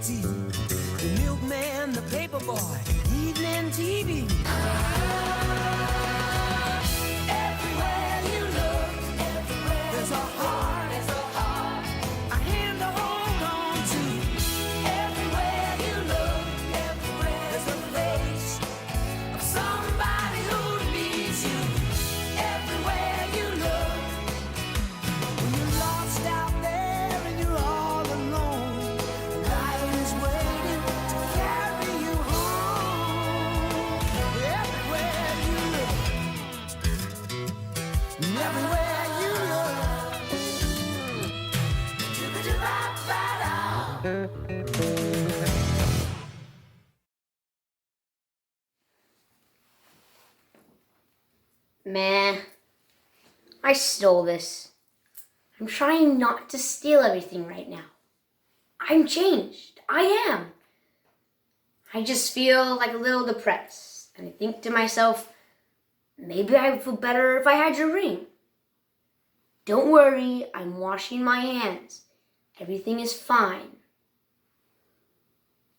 tea. The milkman, the paperboy, evening TV. Everywhere you look, there's a heart, a hand to hold on to. Everywhere you look, there's a face of somebody who needs you. Everywhere you look, when you're lost out there and you're all alone, life is waiting to carry you home. Everywhere you look, everywhere you look. Meh. I stole this. I'm trying not to steal everything right now. I'm changed. I am. I just feel like a little depressed. And I think to myself, maybe I would feel better if I had your ring. Don't worry, I'm washing my hands. Everything is fine.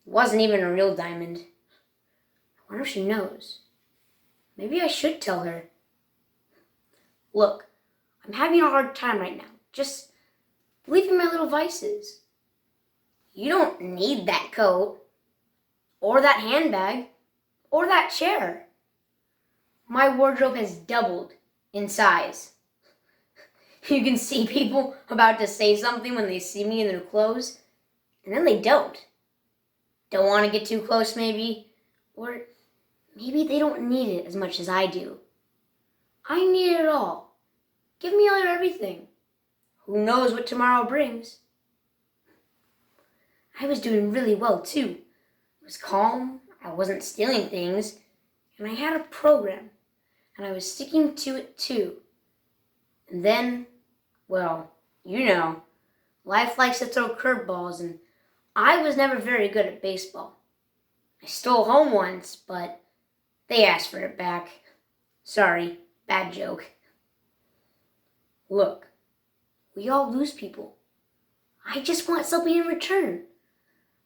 It wasn't even a real diamond. I wonder if she knows. Maybe I should tell her. Look, I'm having a hard time right now. Just believe in my little vices. You don't need that coat, or that handbag, or that chair. My wardrobe has doubled in size. You can see people about to say something when they see me in their clothes, and then they don't. Don't want to get too close maybe, or maybe they don't need it as much as I do. I need it all. Give me all your everything. Who knows what tomorrow brings? I was doing really well too. I was calm, I wasn't stealing things, and I had a program, and I was sticking to it too. And then, well, you know, life likes to throw curveballs, and I was never very good at baseball. I stole home once, but they asked for it back. Sorry, bad joke. Look, we all lose people. I just want something in return.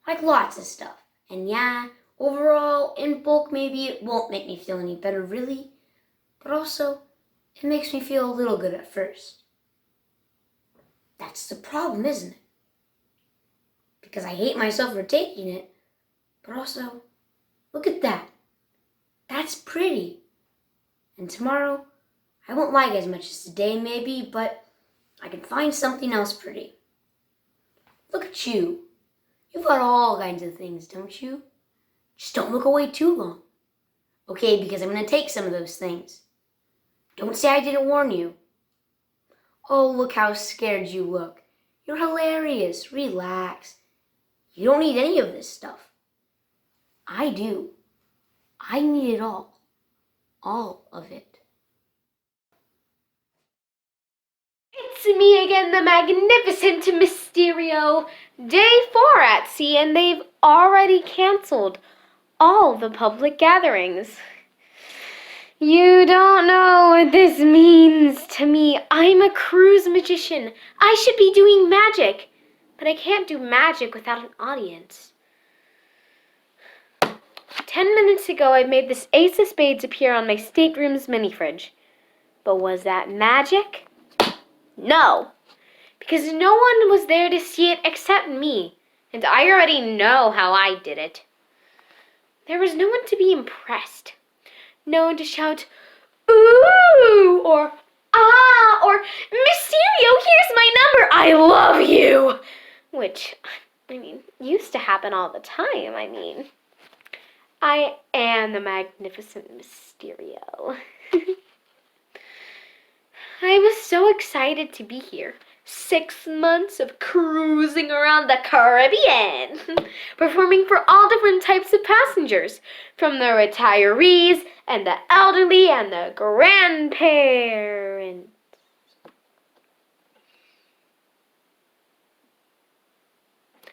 Like lots of stuff. And yeah, overall, in bulk, maybe it won't make me feel any better, really. But also, it makes me feel a little good at first. That's the problem, isn't it? Because I hate myself for taking it. But also, look at that. That's pretty. And tomorrow, I won't like as much as today, maybe, but I can find something else pretty. Look at you. You've got all kinds of things, don't you? Just don't look away too long. Okay, because I'm going to take some of those things. Don't say I didn't warn you. Oh, look how scared you look. You're hilarious. Relax. You don't need any of this stuff. I do. I need it all. All of it. It's me again, the magnificent Mysterio. Day 4 at sea, and they've already canceled all the public gatherings. You don't know what this means to me. I'm a cruise magician. I should be doing magic, but I can't do magic without an audience. 10 minutes ago, I made this ace of spades appear on my stateroom's mini fridge. But was that magic? No, because no one was there to see it except me, and I already know how I did it. There was no one to be impressed. No one to shout, "Ooh," or "Ah," or "Mysterio, here's my number, I love you," which, used to happen all the time. I am the magnificent Mysterio. I was so excited to be here. 6 months of cruising around the Caribbean, performing for all different types of passengers, from the retirees and the elderly and the grandparents.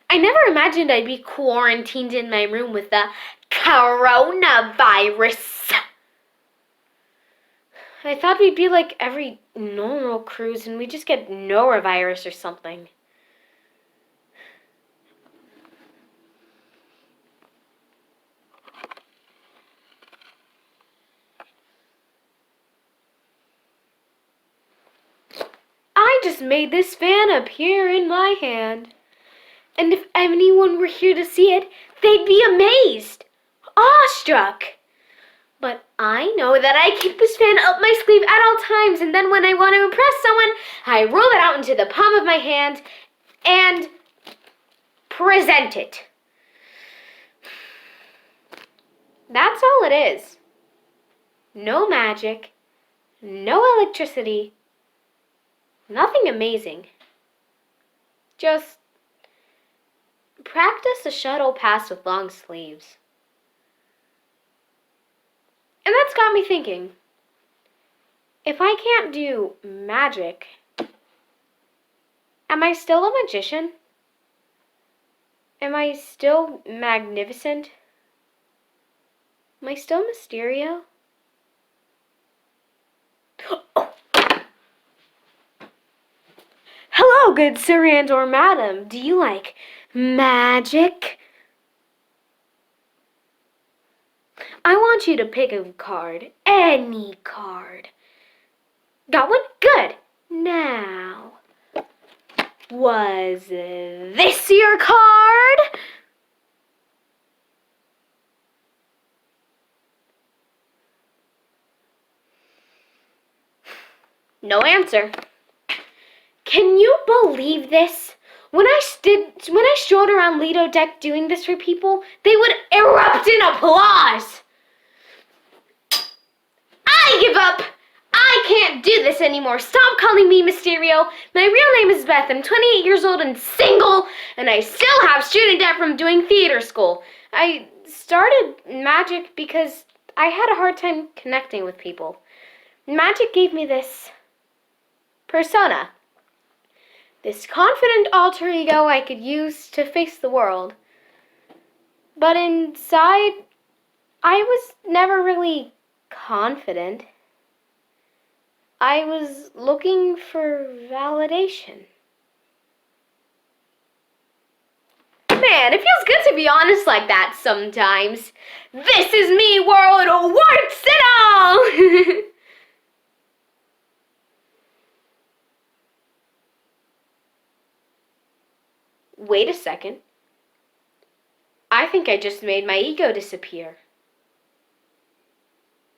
I never imagined I'd be quarantined in my room with the coronavirus. I thought we'd be like every normal cruise and we'd just get norovirus or something. just made this fan appear in my hand. And if anyone were here to see it, they'd be amazed, awestruck. But I know that I keep this fan up my sleeve at all times, and then when I want to impress someone, I roll it out into the palm of my hand and present it. That's all it is. No magic, no electricity, nothing amazing. Just practice a shuttle pass with long sleeves. And that's got me thinking, if I can't do magic, am I still a magician? Am I still magnificent? Am I still Mysterio? Oh. Hello, good sir and or madam. Do you like magic? I want you to pick a card. Any card. Got one? Good. Now, was this your card? No answer. Can you believe this? When I strolled around Lido Deck doing this for people, they would erupt in applause. I give up. I can't do this anymore. Stop calling me Mysterio. My real name is Beth. I'm 28 years old and single, and I still have student debt from doing theater school. I started magic because I had a hard time connecting with people. Magic gave me this persona. This confident alter ego I could use to face the world. But inside, I was never really confident. I was looking for validation. Man, it feels good to be honest like that sometimes. This is me, world, warts and all! Wait a second. I think I just made my ego disappear.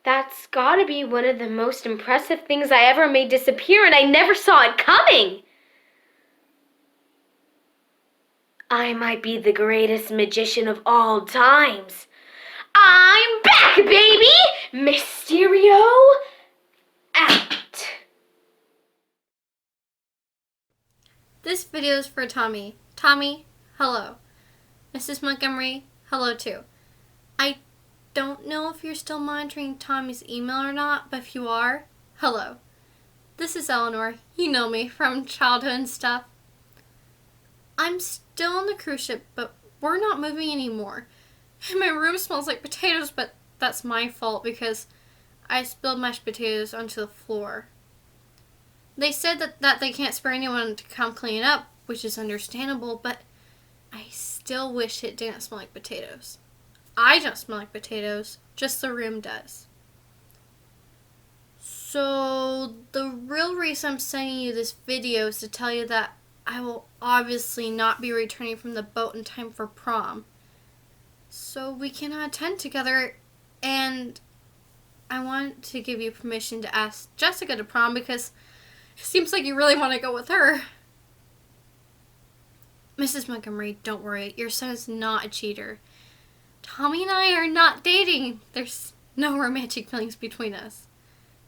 That's gotta be one of the most impressive things I ever made disappear, and I never saw it coming. I might be the greatest magician of all times. I'm back, baby! Mysterio out. This video is for Tommy. Tommy, hello. Mrs. Montgomery, hello too. I don't know if you're still monitoring Tommy's email or not, but if you are, hello. This is Eleanor. You know me from childhood and stuff. I'm still on the cruise ship, but we're not moving anymore. And my room smells like potatoes, but that's my fault because I spilled mashed potatoes onto the floor. They said that they can't spare anyone to come clean it up, which is understandable, but I still wish it didn't smell like potatoes. I don't smell like potatoes, just the room does. So the real reason I'm sending you this video is to tell you that I will obviously not be returning from the boat in time for prom. So we cannot attend together, and I want to give you permission to ask Jessica to prom because it seems like you really want to go with her. Mrs. Montgomery, don't worry. Your son is not a cheater. Tommy and I are not dating. There's no romantic feelings between us.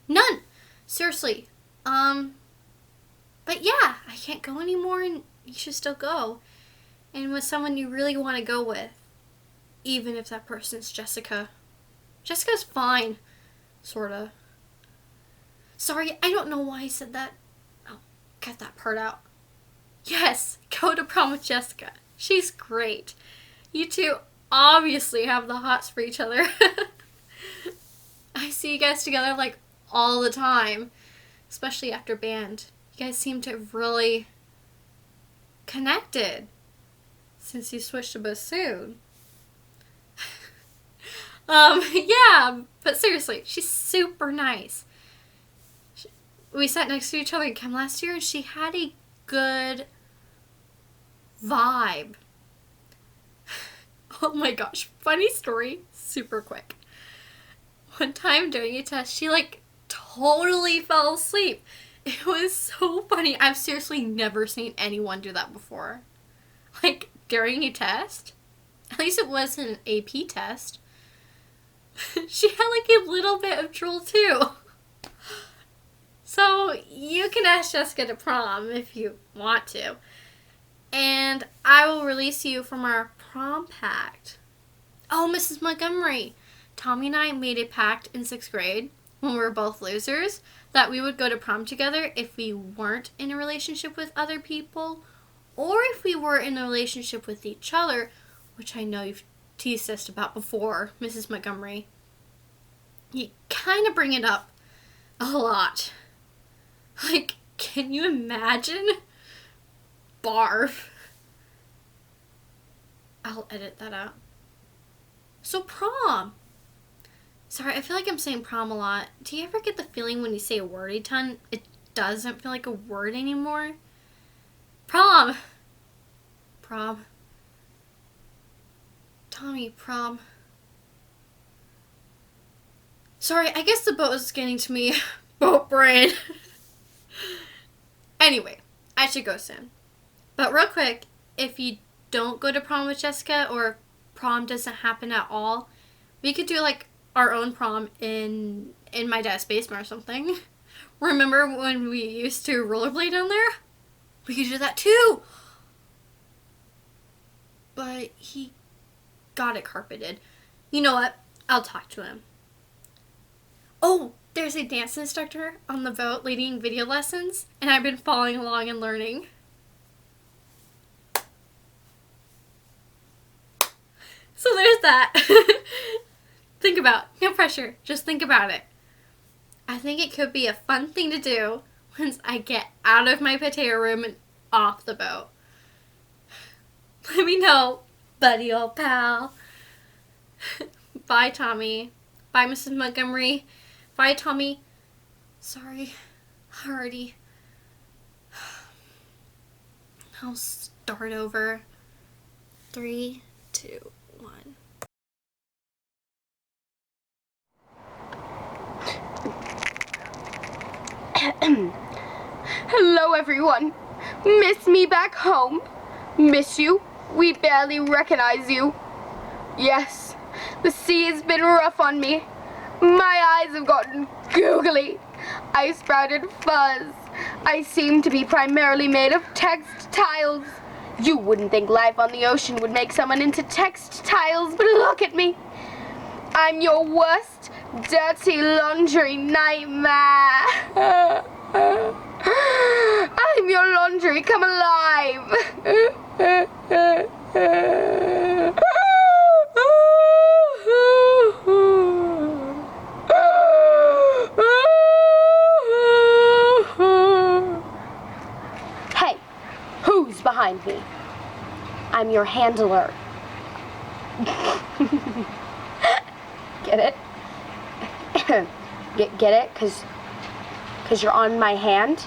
None. Seriously. But yeah, I can't go anymore and you should still go. And with someone you really want to go with. Even if that person's Jessica. Jessica's fine. Sorta. Sorry, I don't know why I said that. I'll cut that part out. Yes, go to prom with Jessica. She's great. You two obviously have the hots for each other. I see you guys together like all the time, especially after band. You guys seem to have really connected since you switched to bassoon. Yeah, but seriously, she's super nice. we sat next to each other in chem last year, and she had a good vibe. Oh my gosh, funny story, super quick. One time during a test, she like totally fell asleep. It was so funny. I've seriously never seen anyone do that before. Like during a test. At least it wasn't an AP test. She had like a little bit of drool too. So you can ask Jessica to prom if you want to. And I will release you from our prom pact. Oh, Mrs. Montgomery. Tommy and I made a pact in 6th grade when we were both losers that we would go to prom together if we weren't in a relationship with other people or if we were in a relationship with each other, which I know you've teased us about before, Mrs. Montgomery. You kind of bring it up a lot. Like, can you imagine? Barf. I'll edit that out. So prom. Sorry, I feel like I'm saying prom a lot. Do you ever get the feeling when you say a word a ton, it doesn't feel like a word anymore? Prom. Prom. Tommy, prom. Sorry, I guess the boat was getting to me. Boat brain. Anyway, I should go soon. But real quick, if you don't go to prom with Jessica or prom doesn't happen at all, we could do like our own prom in my dad's basement or something. Remember when we used to rollerblade down there? We could do that too. But he got it carpeted. You know what? I'll talk to him. Oh, there's a dance instructor on the boat leading video lessons, and I've been following along and learning. So there's that. Think about, no pressure, just think about it. I think it could be a fun thing to do once I get out of my potato room and off the boat. Let me know, buddy old pal. Bye, Tommy. Bye, Mrs. Montgomery. Bye, Tommy. Sorry, already. I'll start over. 3, 2, 1. Hello, everyone. Miss me back home? Miss you? We barely recognize you. Yes, the sea has been rough on me. My eyes have gotten googly. I sprouted fuzz. I seem to be primarily made of textiles. You wouldn't think life on the ocean would make someone into textiles, but look at me. I'm your worst dirty laundry nightmare. I'm your laundry come alive. Hey, who's behind me? I'm your handler. Get it? Get it? Cause you're on my hand?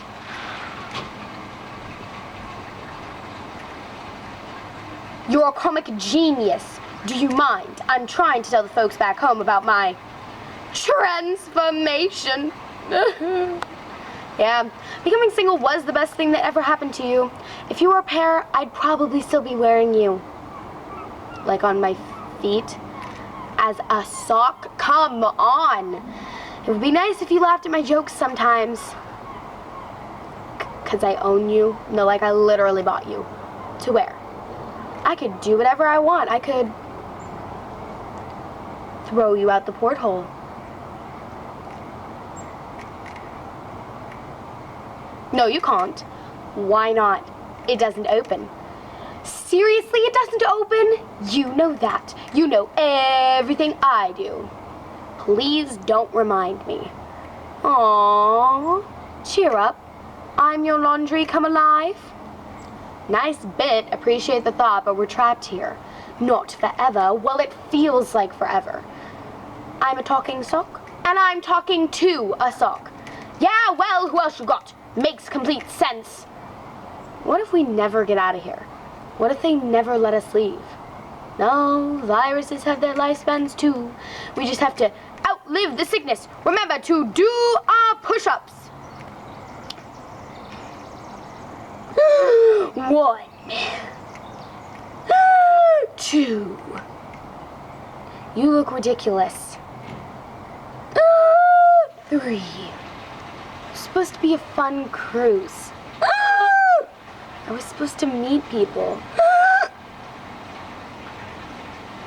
You're a comic genius. Do you mind? I'm trying to tell the folks back home about my transformation. Yeah, becoming single was the best thing that ever happened to you. If you were a pair, I'd probably still be wearing you. Like on my feet. As a sock? Come on! It would be nice if you laughed at my jokes sometimes. 'Cause I own you. No, like I literally bought you. To wear. I could do whatever I want. I could throw you out the porthole. No, you can't. Why not? It doesn't open. Seriously, it doesn't open? You know that. You know everything I do. Please don't remind me. Aww. Cheer up. I'm your laundry come alive. Nice bit. Appreciate the thought, but we're trapped here. Not forever. Well, it feels like forever. I'm a talking sock, and I'm talking to a sock. Yeah, well, who else you got? Makes complete sense. What if we never get out of here? What if they never let us leave? No, viruses have their lifespans too. We just have to outlive the sickness. Remember to do our push-ups. 1, 2. You look ridiculous. 3. It's supposed to be a fun cruise. I was supposed to meet people.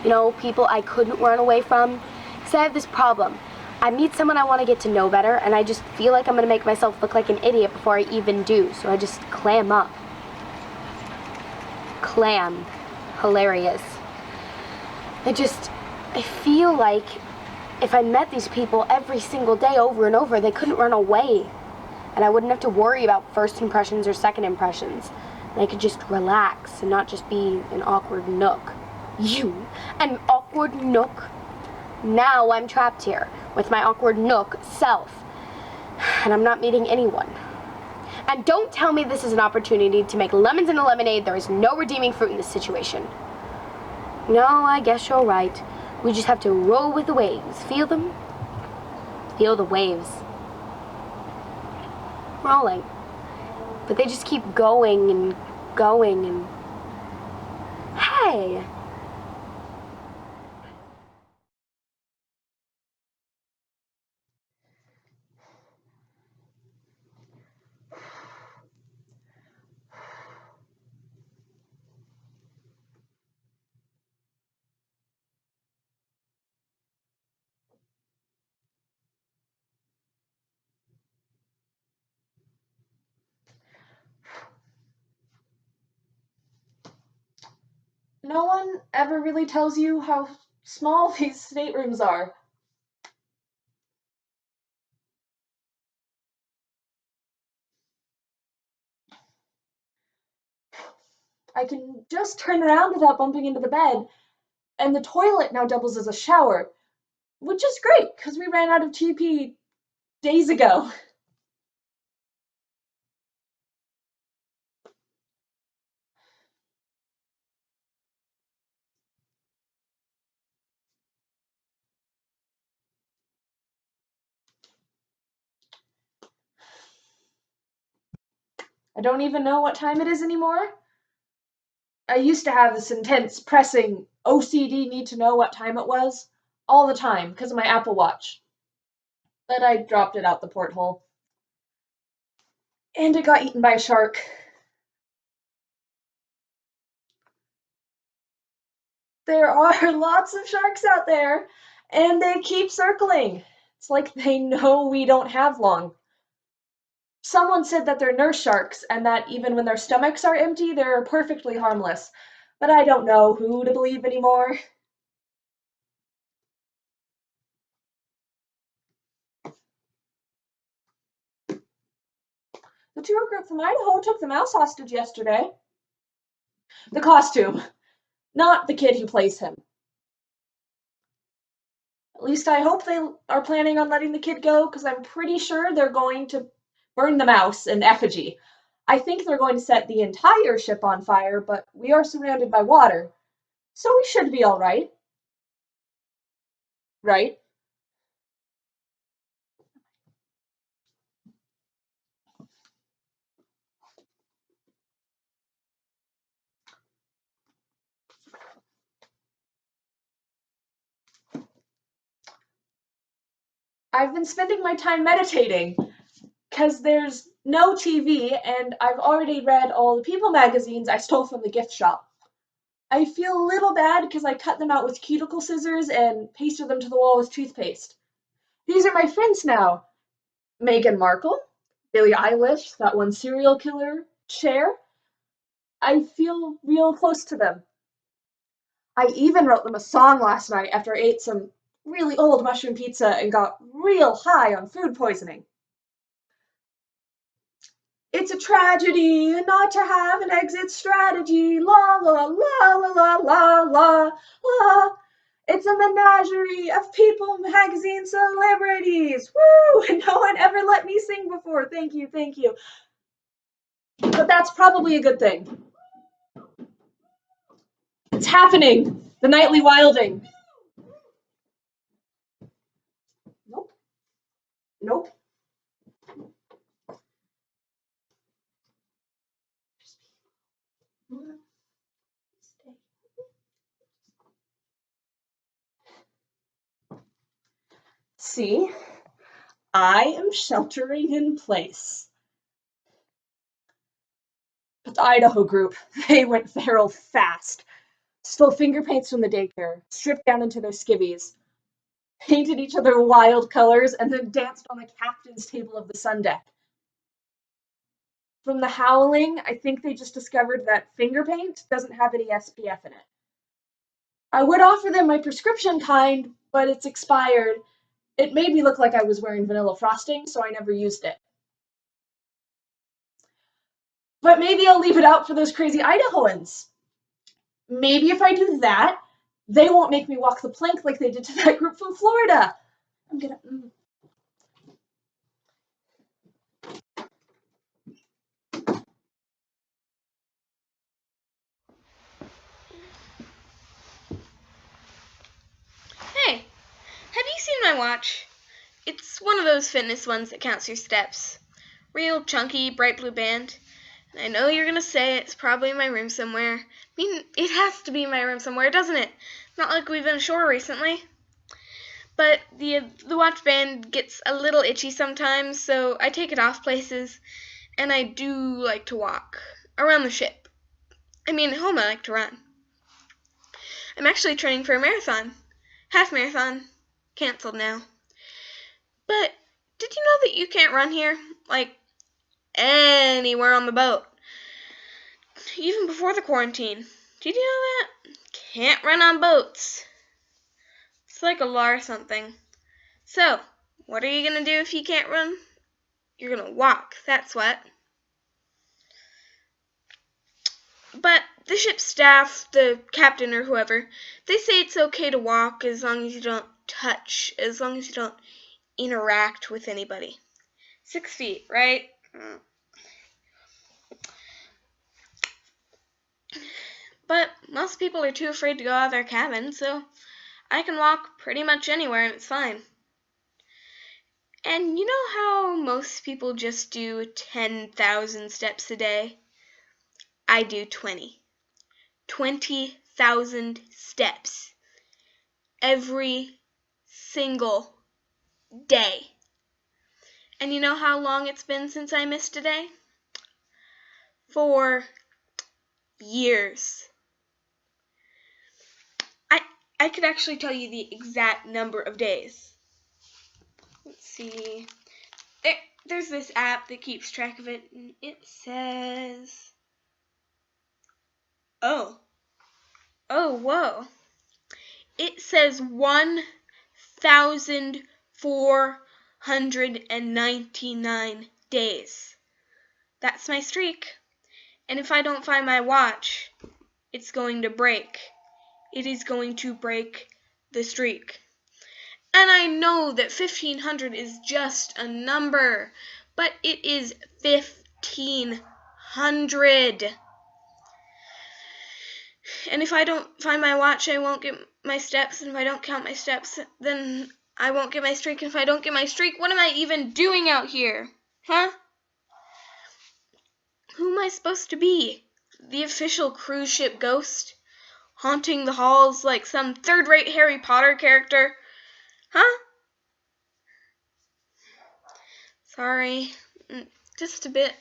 You know, people I couldn't run away from. Because I have this problem. I meet someone I want to get to know better, and I just feel like I'm going to make myself look like an idiot before I even do. So I just clam up. Clam. Hilarious. I feel like if I met these people every single day over and over, they couldn't run away. And I wouldn't have to worry about first impressions or second impressions. And I could just relax and not just be an awkward nook. You, an awkward nook? Now I'm trapped here with my awkward nook self. And I'm not meeting anyone. And don't tell me this is an opportunity to make lemons in a lemonade. There is no redeeming fruit in this situation. No, I guess you're right. We just have to roll with the waves. Feel them? Feel the waves. Rolling. But they just keep going and going and... Hey! No one ever really tells you how small these staterooms are. I can just turn around without bumping into the bed, and the toilet now doubles as a shower, which is great because we ran out of TP days ago. I don't even know what time it is anymore. I used to have this intense, pressing OCD need to know what time it was all the time because of my Apple Watch. But I dropped it out the porthole. And it got eaten by a shark. There are lots of sharks out there, and they keep circling. It's like they know we don't have long. Someone said that they're nurse sharks and that even when their stomachs are empty, they're perfectly harmless. But I don't know who to believe anymore. The tour group from Idaho took the mouse hostage yesterday. The costume, not the kid who plays him. At least I hope they are planning on letting the kid go, because I'm pretty sure they're going to burn the mouse in effigy. I think they're going to set the entire ship on fire, but we are surrounded by water, so we should be all right. Right? I've been spending my time meditating, because there's no TV, and I've already read all the People magazines I stole from the gift shop. I feel a little bad because I cut them out with cuticle scissors and pasted them to the wall with toothpaste. These are my friends now. Meghan Markle, Billie Eilish, that one serial killer, Cher. I feel real close to them. I even wrote them a song last night after I ate some really old mushroom pizza and got real high on food poisoning. It's a tragedy not to have an exit strategy. La la la la la la la la. It's a menagerie of People magazine celebrities. Woo! And no one ever let me sing before. Thank you, thank you. But that's probably a good thing. It's happening. The nightly wilding. Nope. Nope. See, I am sheltering in place. But the Idaho group, they went feral fast. Stole finger paints from the daycare, stripped down into their skivvies, painted each other wild colors, and then danced on the captain's table of the sun deck. From the howling, I think they just discovered that finger paint doesn't have any SPF in it. I would offer them my prescription kind, but it's expired. It made me look like I was wearing vanilla frosting, so I never used it. But maybe I'll leave it out for those crazy Idahoans. Maybe if I do that, they won't make me walk the plank like they did to that group from Florida. I'm gonna... Hey, have you seen my watch? It's one of those fitness ones that counts your steps. Real chunky, bright blue band. And I know you're going to say it's probably in my room somewhere. I mean, it has to be in my room somewhere, doesn't it? Not like we've been ashore recently. But the watch band gets a little itchy sometimes, so I take it off places, and I do like to walk around the ship. I mean, at home I like to run. I'm actually training for a marathon. Half marathon. Canceled now. But did you know that you can't run here? Like, anywhere on the boat. Even before the quarantine. Did you know that? Can't run on boats. It's like a law or something. So, what are you going to do if you can't run? You're going to walk, that's what. But the ship's staff, the captain or whoever, they say it's okay to walk as long as you don't touch, as long as you don't interact with anybody. 6 feet, right? But most people are too afraid to go out of their cabin, so I can walk pretty much anywhere and it's fine. And you know how most people just do 10,000 steps a day? I do 20. 20,000 steps every single day. And you know how long it's been since I missed a day? 4 years. I could actually tell you the exact number of days. Let's see. There's this app that keeps track of it, and it says... Oh, whoa. It says 1,499 days. That's my streak. And if I don't find my watch, it's going to break. It is going to break the streak. And I know that 1,500 is just a number, but it is 1,500. And if I don't find my watch, I won't get my steps. And if I don't count my steps, then I won't get my streak. And if I don't get my streak, what am I even doing out here? Huh? Who am I supposed to be? The official cruise ship ghost? Haunting the halls like some third-rate Harry Potter character? Huh? Sorry. Just a bit.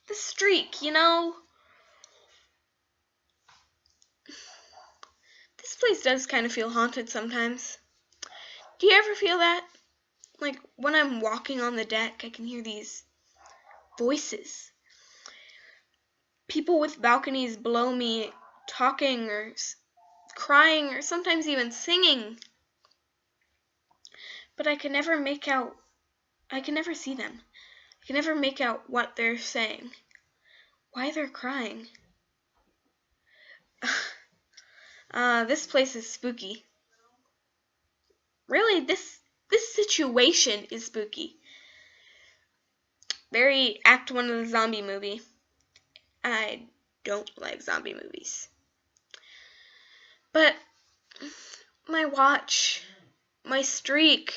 The streak, you know? This place does kind of feel haunted sometimes. Do you ever feel that? Like, when I'm walking on the deck, I can hear these voices. People with balconies below me talking or crying or sometimes even singing. But I can never see them. I can never make out what they're saying. Why they're crying. This place is spooky. Really, this situation is spooky. Very Act 1 of the zombie movie. I don't like zombie movies. But my watch, my streak,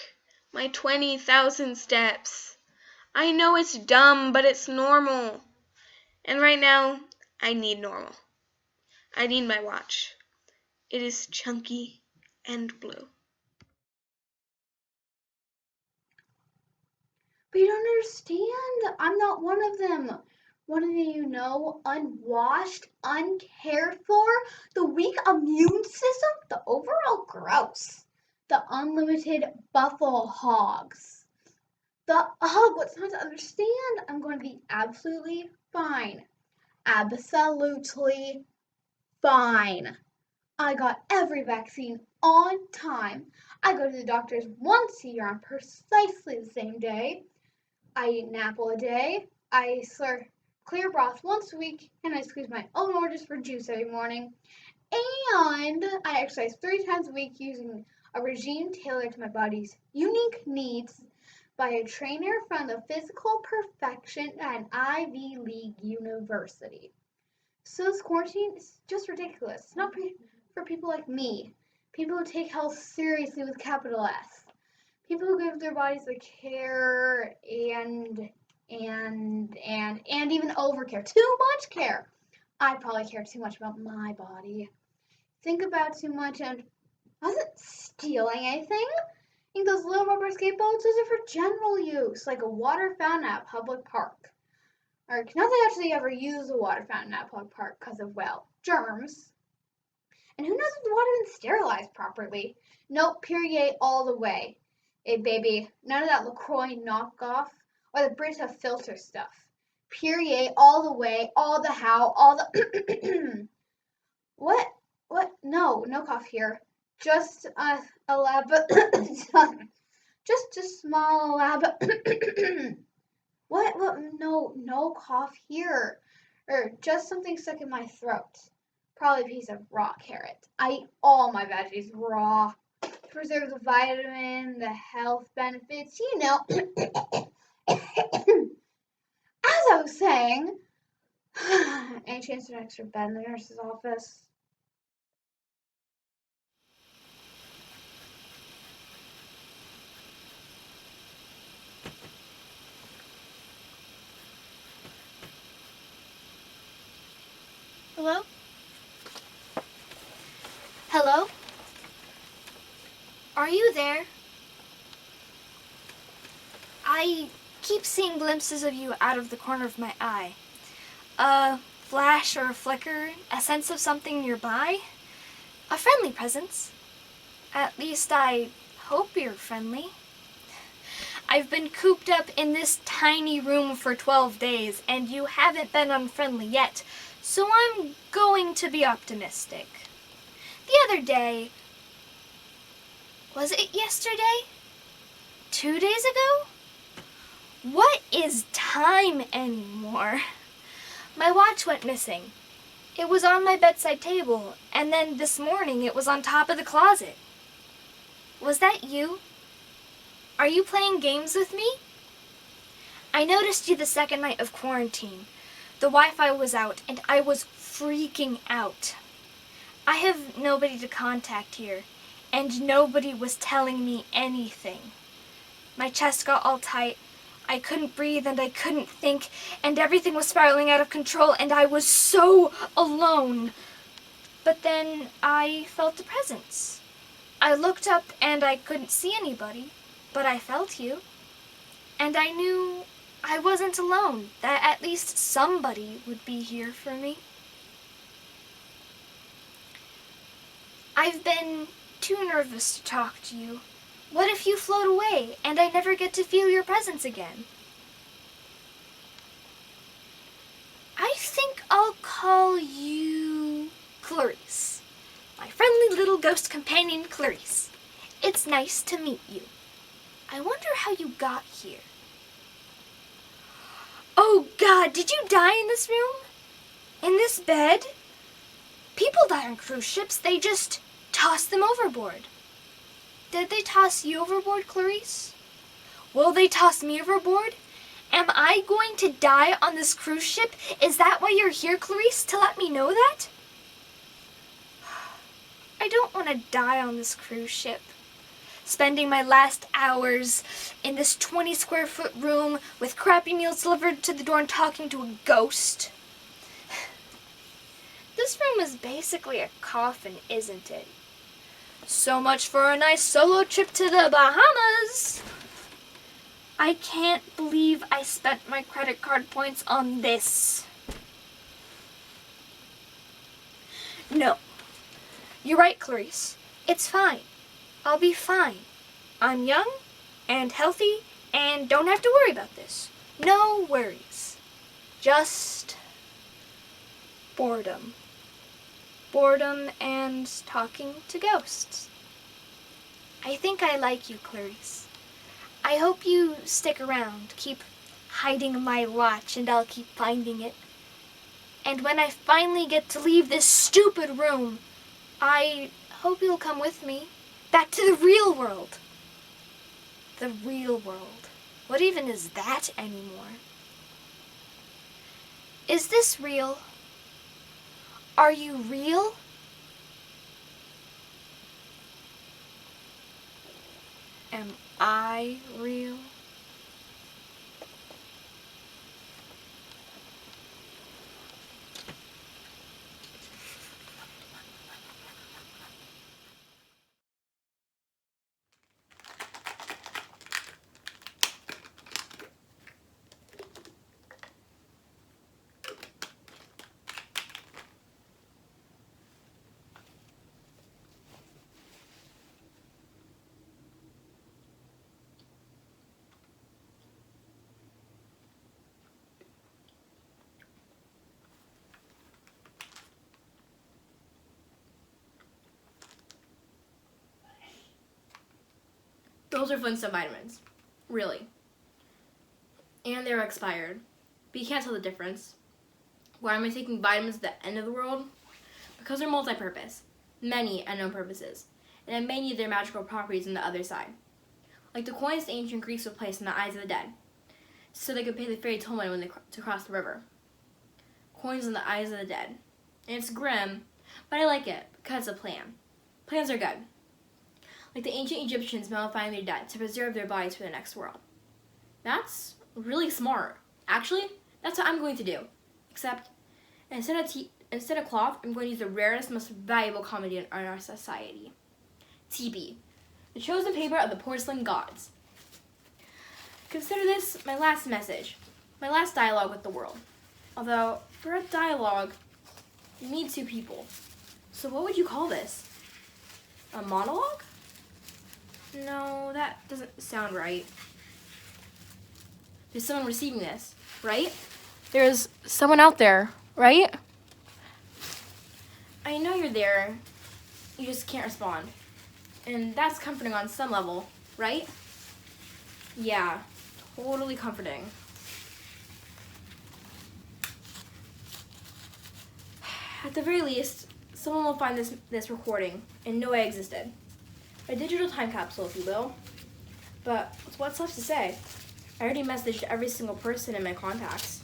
my 20,000 steps. I know it's dumb, but it's normal. And right now, I need normal. I need my watch. It is chunky and blue. But you don't understand. I'm not one of them. One of you know, unwashed, uncared for, the weak immune system, the overall gross, the unlimited buffalo hogs. What's not to understand? I'm going to be absolutely fine. Absolutely fine. I got every vaccine on time. I go to the doctors once a year on precisely the same day. I eat an apple a day. I slurp clear broth once a week, and I squeeze my own oranges for juice every morning. And I exercise 3 times a week using a regime tailored to my body's unique needs by a trainer from the Physical Perfection at an Ivy League university. So this quarantine is just ridiculous. It's not for people like me, people who take health seriously with capital S, people who give their bodies the care and even overcare, too much care. I probably care too much about my body. Think about too much and I wasn't stealing anything. I think those little rubber skateboards, those are for general use, like a water fountain at a public park. Or not that I actually ever use a water fountain at a public park because of, well, germs. And who knows if the water isn't sterilized properly? Nope, Perrier all the way. Hey, baby, none of that LaCroix knockoff or the Brita filter stuff. Perrier all the way, all the how, all the... What? No cough here. Just a lab... just a small lab... What? No cough here. Or just something stuck in my throat. Probably a piece of raw carrot. I eat all my veggies raw to preserve the vitamin, the health benefits, you know. As I was saying, any chance for an extra bed in the nurse's office? Hello? Hello? Are you there? I keep seeing glimpses of you out of the corner of my eye. A flash or a flicker, a sense of something nearby. A friendly presence. At least I hope you're friendly. I've been cooped up in this tiny room for 12 days, and you haven't been unfriendly yet, so I'm going to be optimistic. The other day, was it yesterday? 2 days ago? What is time anymore? My watch went missing. It was on my bedside table, and then this morning it was on top of the closet. Was that you? Are you playing games with me? I noticed you the second night of quarantine. The Wi-Fi was out, and I was freaking out. I have nobody to contact here, and nobody was telling me anything. My chest got all tight. I couldn't breathe, and I couldn't think, and everything was spiraling out of control, and I was so alone. But then I felt a presence. I looked up, and I couldn't see anybody, but I felt you. And I knew I wasn't alone, that at least somebody would be here for me. I've been too nervous to talk to you. What if you float away and I never get to feel your presence again? I think I'll call you Clarice. My friendly little ghost companion, Clarice. It's nice to meet you. I wonder how you got here. Oh God, did you die in this room? In this bed? People die on cruise ships, they just toss them overboard. Did they toss you overboard, Clarice? Will they toss me overboard? Am I going to die on this cruise ship? Is that why you're here, Clarice, to let me know that? I don't want to die on this cruise ship. Spending my last hours in this 20 square foot room with crappy meals delivered to the door and talking to a ghost. This room is basically a coffin, isn't it? So much for a nice solo trip to the Bahamas. I can't believe I spent my credit card points on this. No. You're right, Clarice. It's fine. I'll be fine. I'm young and healthy and don't have to worry about this. No worries. Just boredom. Boredom and talking to ghosts. I think I like you, Clarice. I hope you stick around, keep hiding my watch, and I'll keep finding it. And when I finally get to leave this stupid room, I hope you'll come with me. Back to the real world. The real world. What even is that anymore? Is this real? Are you real? Am I real? Those are Flintstone vitamins. Really. And they're expired. But you can't tell the difference. Why am I taking vitamins at the end of the world? Because they're multi-purpose. Many unknown purposes. And it may need their magical properties on the other side. Like the coins the ancient Greeks would place in the eyes of the dead. So they could pay the fairy toll money when to cross the river. Coins in the eyes of the dead. And it's grim, but I like it because it's a plan. Plans are good. Like the ancient Egyptians mummifying their dead to preserve their bodies for the next world. That's really smart. Actually, that's what I'm going to do. Except, instead of cloth, I'm going to use the rarest, most valuable commodity in our society. TB, the chosen paper of the porcelain gods. Consider this my last message, my last dialogue with the world. Although, for a dialogue, you need two people. So what would you call this? A monologue? No, that doesn't sound right. There's someone receiving this, right? There's someone out there, right? I know you're there. You just can't respond. And that's comforting on some level, right? Yeah, totally comforting. At the very least, someone will find this recording and know I existed. A digital time capsule, if you will. But what's left to say? I already messaged every single person in my contacts.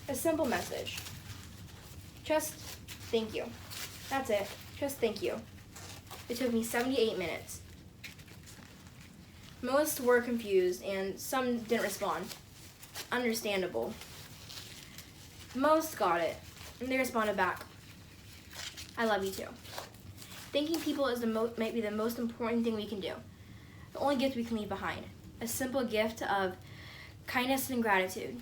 A simple message. Just thank you. That's it. Just thank you. It took me 78 minutes. Most were confused and some didn't respond. Understandable. Most got it and they responded back. I love you too. Thanking people is might be the most important thing we can do. The only gift we can leave behind. A simple gift of kindness and gratitude.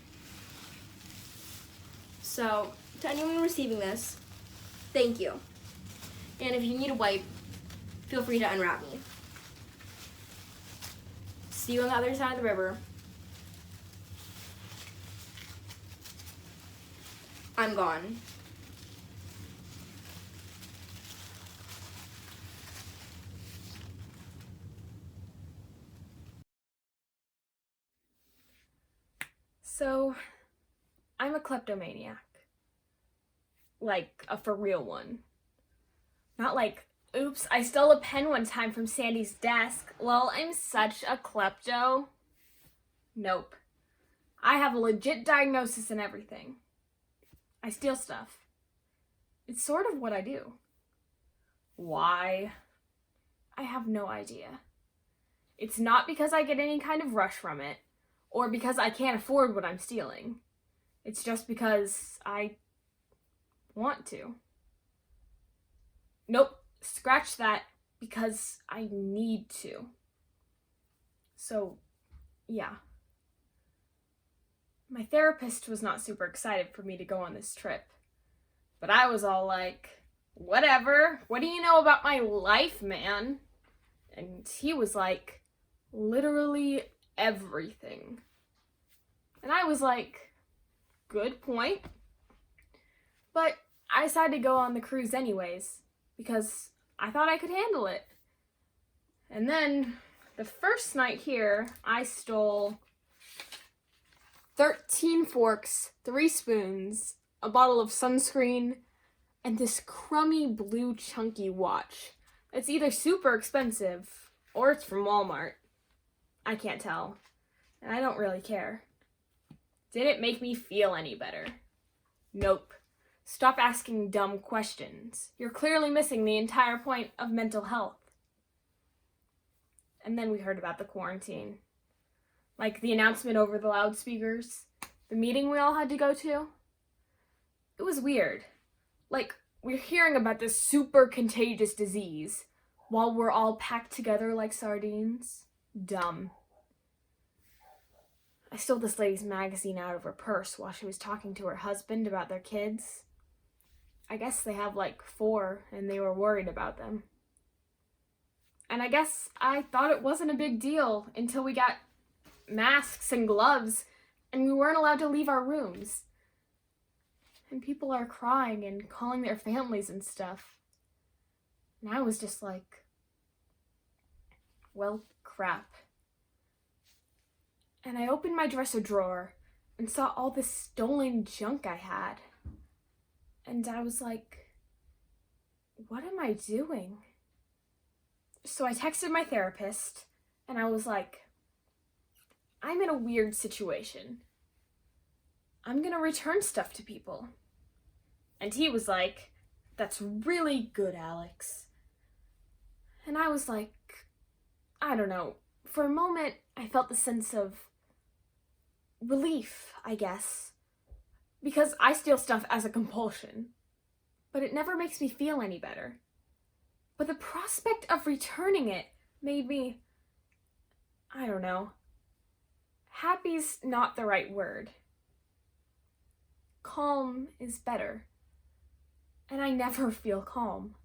So, to anyone receiving this, thank you. And if you need a wipe, feel free to unwrap me. See you on the other side of the river. I'm gone. So, I'm a kleptomaniac. Like, a for real one. Not like Oops, I stole a pen one time from Sandy's desk. Lol, I'm such a klepto. Nope. I have a legit diagnosis and everything. I steal stuff. It's sort of what I do. Why? I have no idea. It's not because I get any kind of rush from it, or because I can't afford what I'm stealing. It's just because I want to. Nope, scratch that, because I need to. So, yeah. My therapist was not super excited for me to go on this trip, but I was all like, whatever, what do you know about my life, man? And he was like, literally everything. And I was like, good point. But I decided to go on the cruise anyways, because I thought I could handle it. And then, the first night here, I stole 13 forks, 3 spoons, a bottle of sunscreen, and this crummy blue chunky watch. It's either super expensive, or it's from Walmart. I can't tell, and I don't really care. Did it make me feel any better? Nope. Stop asking dumb questions. You're clearly missing the entire point of mental health. And then we heard about the quarantine. Like the announcement over the loudspeakers, the meeting we all had to go to. It was weird. Like, we're hearing about this super contagious disease while we're all packed together like sardines. Dumb. I stole this lady's magazine out of her purse while she was talking to her husband about their kids. I guess they have like 4 and they were worried about them. And I guess I thought it wasn't a big deal until we got masks and gloves and we weren't allowed to leave our rooms. And people are crying and calling their families and stuff. And I was just like, well, crap. And I opened my dresser drawer and saw all this stolen junk I had. And I was like, what am I doing? So I texted my therapist and I was like, I'm in a weird situation. I'm gonna return stuff to people. And he was like, that's really good, Alex. And I was like, I don't know. For a moment, I felt the sense of relief, I guess. Because I steal stuff as a compulsion. But it never makes me feel any better. But the prospect of returning it made me, I don't know. Happy's not the right word. Calm is better. And I never feel calm.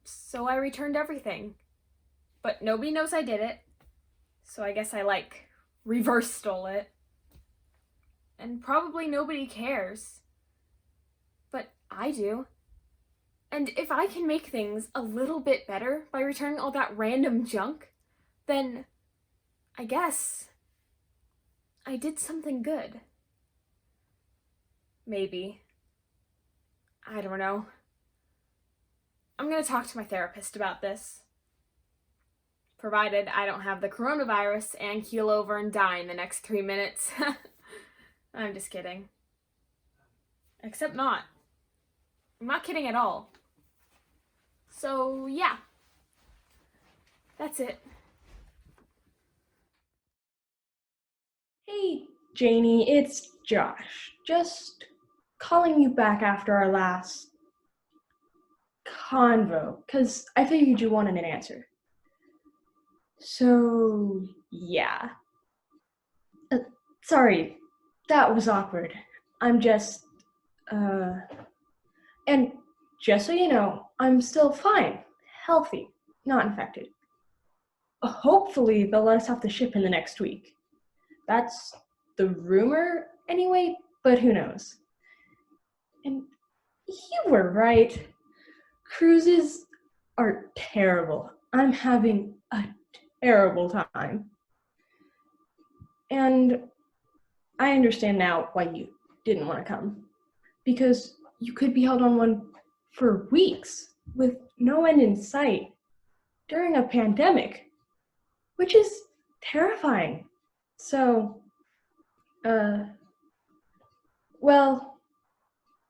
So I returned everything. But nobody knows I did it. So I guess I reverse stole it. And probably nobody cares. But I do. And if I can make things a little bit better by returning all that random junk, then I guess I did something good. Maybe. I don't know. I'm gonna talk to my therapist about this. Provided I don't have the coronavirus and keel over and die in the next 3 minutes. I'm just kidding. Except not. I'm not kidding at all. So, yeah. That's it. Hey, Janie, it's Josh. Just calling you back after our last convo, because I figured you wanted an answer. So, yeah. Sorry, that was awkward. I'm just, and just so you know, I'm still fine, healthy, not infected. Hopefully they'll let us off the ship in the next week. That's the rumor anyway, but who knows. And you were right. Cruises are terrible. I'm having a terrible time. And I understand now why you didn't want to come. Because you could be held on one for weeks. with no end in sight during a pandemic, which is terrifying. So, well,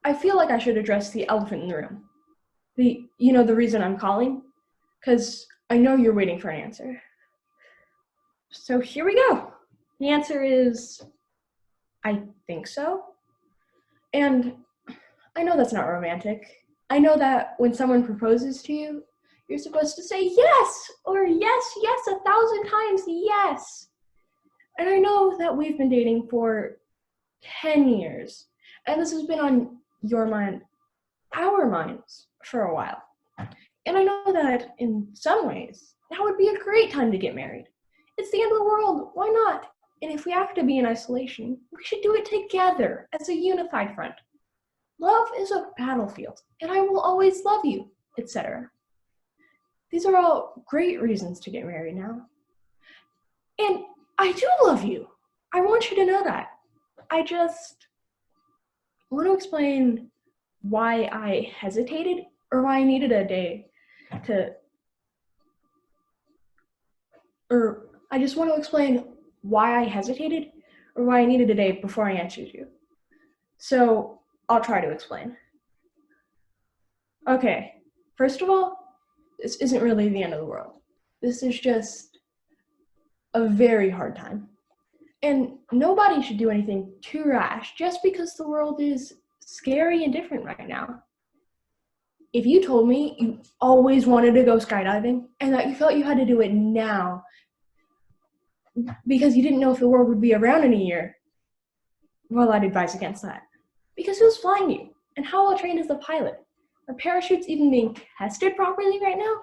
I feel like I should address the elephant in the room. The reason I'm calling? Because I know you're waiting for an answer. So here we go. The answer is, I think so. And I know that's not romantic. I know that when someone proposes to you, you're supposed to say yes, or yes, 1,000 times yes. And I know that we've been dating for 10 years, and this has been on your mind, our minds, for a while. And I know that in some ways, now would be a great time to get married. It's the end of the world, why not? And if we have to be in isolation, we should do it together as a unified front. Love is a battlefield, and I will always love you, etc. These are all great reasons to get married now. And I do love you. I want you to know that. I just want to explain why I hesitated, or why I needed a day I just want to explain why I hesitated, or why I needed a day before I answered you. So I'll try to explain. Okay, first of all, this isn't really the end of the world. This is just a very hard time. And nobody should do anything too rash just because the world is scary and different right now. If you told me you always wanted to go skydiving and that you felt you had to do it now because you didn't know if the world would be around in a year, well, I'd advise against that. Because who's flying you? And how well trained is the pilot? Are parachutes even being tested properly right now?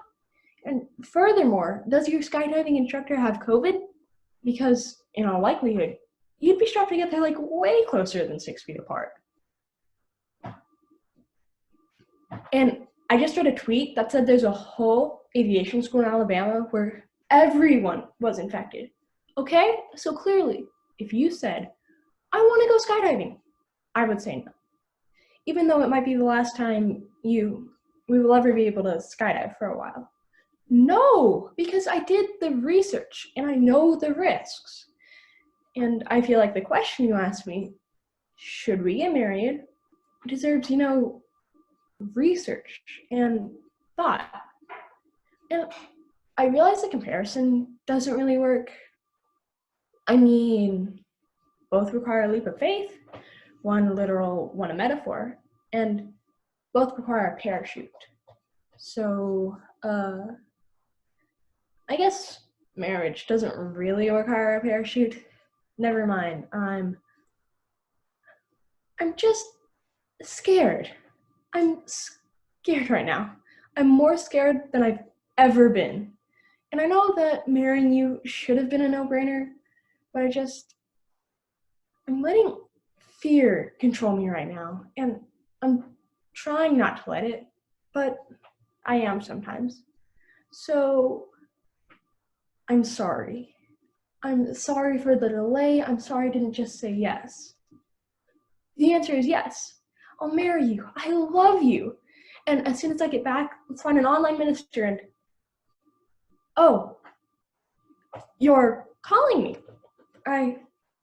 And furthermore, does your skydiving instructor have COVID? Because in all likelihood, you'd be strapped together like way closer than 6 feet apart. And I just read a tweet that said there's a whole aviation school in Alabama where everyone was infected. Okay, so clearly, if you said, I want to go skydiving, I would say no. Even though it might be the last time we will ever be able to skydive for a while. No, because I did the research and I know the risks. And I feel like the question you asked me, should we get married, deserves, research and thought. And I realize the comparison doesn't really work. I mean, both require a leap of faith, one literal, one a metaphor, and both require a parachute. So, I guess marriage doesn't really require a parachute. Never mind, I'm just scared. I'm scared right now. I'm more scared than I've ever been. And I know that marrying you should have been a no-brainer, but I'm letting fear control me right now. And I'm trying not to let it, but I am sometimes. So I'm sorry. I'm sorry for the delay. I'm sorry I didn't just say yes. The answer is yes. I'll marry you. I love you. And as soon as I get back, let's find an online minister and... Oh, you're calling me.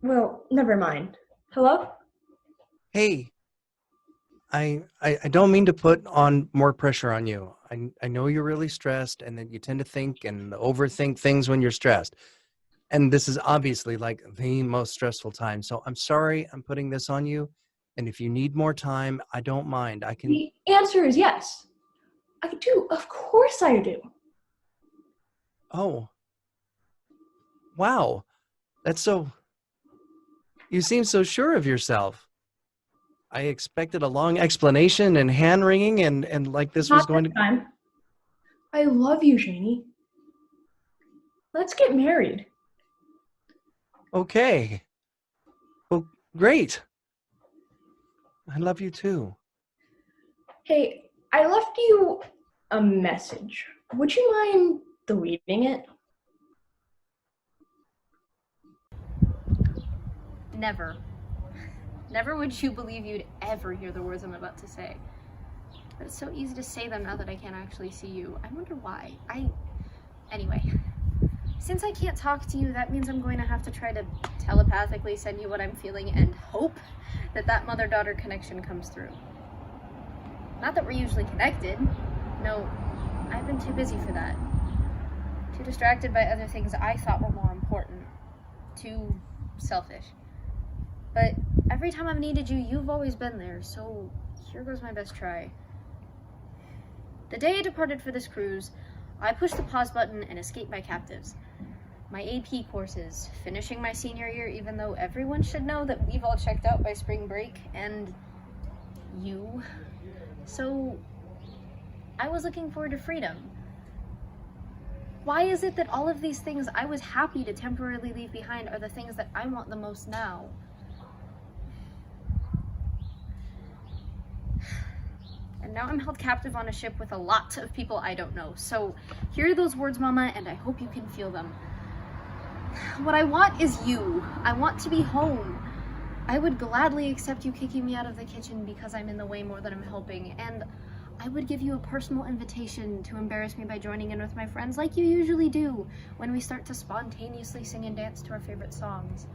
Well, never mind. Hello? Hey, I don't mean to put on more pressure on you. I know you're really stressed and that you tend to think and overthink things when you're stressed. And this is obviously like the most stressful time. So I'm sorry I'm putting this on you. And if you need more time, I don't mind. I can... The answer is yes. I do. Of course I do. Oh. Wow. That's so... You seem so sure of yourself. I expected a long explanation and hand-wringing and like this was going to... Time. I love you, Shani. Let's get married. Okay. Well, great. I love you too. Hey, I left you a message. Would you mind deleting it? Never. Never would you believe you'd ever hear the words I'm about to say. But it's so easy to say them now that I can't actually see you. I wonder why. Anyway. Since I can't talk to you, that means I'm going to have to try to telepathically send you what I'm feeling and hope that that mother-daughter connection comes through. Not that we're usually connected. No, I've been too busy for that. Too distracted by other things I thought were more important. Too selfish. But every time I've needed you, you've always been there, so here goes my best try. The day I departed for this cruise, I pushed the pause button and escaped my captives. My AP courses, finishing my senior year even though everyone should know that we've all checked out by spring break, and you. So I was looking forward to freedom. Why is it that all of these things I was happy to temporarily leave behind are the things that I want the most now? And now I'm held captive on a ship with a lot of people I don't know. So here are those words, Mama, and I hope you can feel them. What I want is you. I want to be home. I would gladly accept you kicking me out of the kitchen because I'm in the way more than I'm helping, and I would give you a personal invitation to embarrass me by joining in with my friends like you usually do when we start to spontaneously sing and dance to our favorite songs.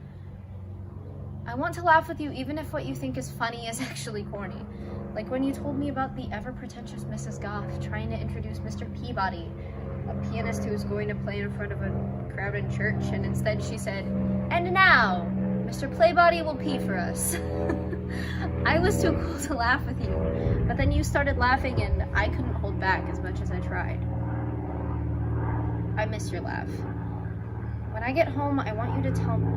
I want to laugh with you even if what you think is funny is actually corny. Like when you told me about the ever-pretentious Mrs. Goff trying to introduce Mr. Peabody, a pianist who was going to play in front of a crowd in church, and instead she said, "And now, Mr. Playbody will pee for us." I was too cool to laugh with you, but then you started laughing and I couldn't hold back as much as I tried. I miss your laugh. When I get home, I want you to tell me.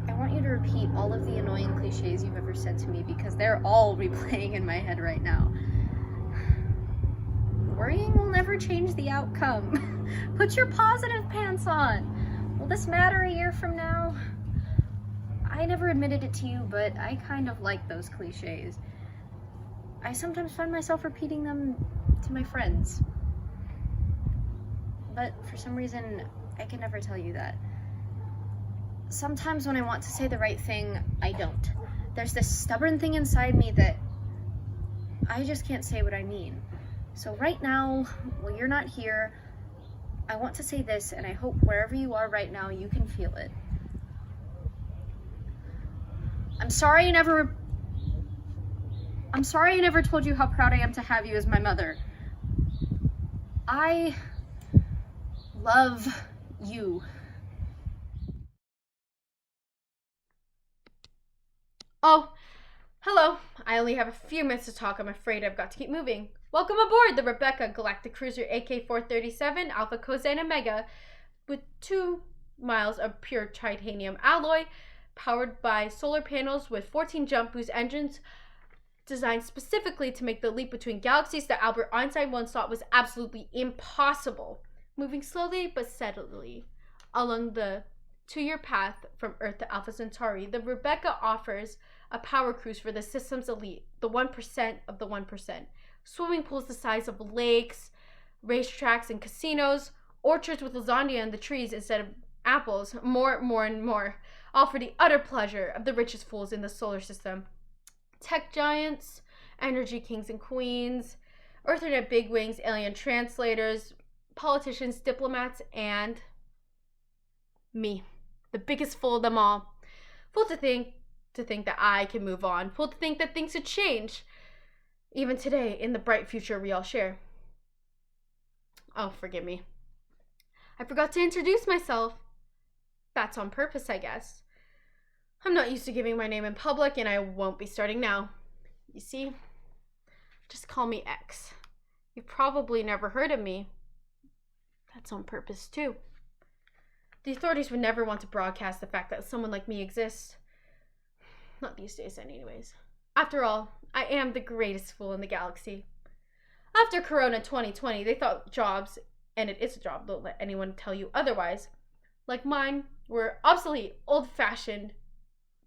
I want you to repeat all of the annoying cliches you've ever said to me because they're all replaying in my head right now. Worrying will never change the outcome. Put your positive pants on. Will this matter a year from now? I never admitted it to you, but I kind of like those cliches. I sometimes find myself repeating them to my friends. But for some reason, I can never tell you that. Sometimes when I want to say the right thing, I don't. There's this stubborn thing inside me that I just can't say what I mean. So right now, while you're not here, I want to say this, and I hope wherever you are right now, you can feel it. I'm sorry I never told you how proud I am to have you as my mother. I love you. Oh, hello. I only have a few minutes to talk. I'm afraid I've got to keep moving. Welcome aboard the Rebecca Galactic Cruiser AK-437 Alpha Cosine Omega with 2 miles of pure titanium alloy, powered by solar panels with 14 jump boost engines designed specifically to make the leap between galaxies that Albert Einstein once thought was absolutely impossible, moving slowly but steadily along the 2-year path from Earth to Alpha Centauri. The Rebecca offers a power cruise for the system's elite, the 1% of the 1%. Swimming pools the size of lakes, racetracks and casinos, orchards with lasagna in the trees instead of apples, more and more, all for the utter pleasure of the richest fools in the solar system. Tech giants, energy kings and queens, Earthernet bigwigs, alien translators, politicians, diplomats, and me, the biggest fool of them all. Fool to think that I can move on. Fool to think that things could change, even today in the bright future we all share. Oh, forgive me. I forgot to introduce myself. That's on purpose, I guess. I'm not used to giving my name in public, and I won't be starting now. You see, just call me X. You've probably never heard of me. That's on purpose, too. The authorities would never want to broadcast the fact that someone like me exists. Not these days, anyways. After all, I am the greatest fool in the galaxy. After Corona 2020, they thought jobs, and it is a job, don't let anyone tell you otherwise, like mine, were obsolete, old-fashioned,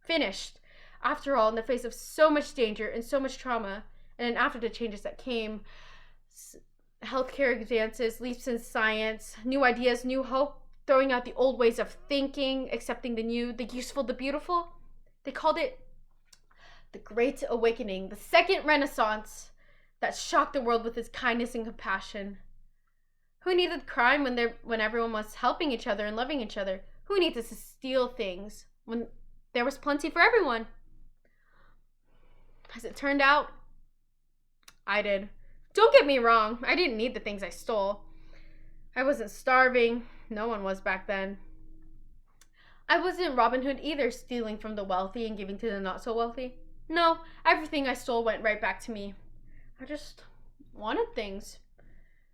finished. After all, in the face of so much danger and so much trauma, and then after the changes that came, healthcare advances, leaps in science, new ideas, new hope, throwing out the old ways of thinking, accepting the new, the useful, the beautiful, they called it The Great Awakening, the Second Renaissance that shocked the world with its kindness and compassion. Who needed crime when everyone was helping each other and loving each other? Who needed to steal things when there was plenty for everyone? As it turned out, I did. Don't get me wrong, I didn't need the things I stole. I wasn't starving. No one was back then. I wasn't Robin Hood either, stealing from the wealthy and giving to the not so wealthy. No, everything I stole went right back to me. I just wanted things.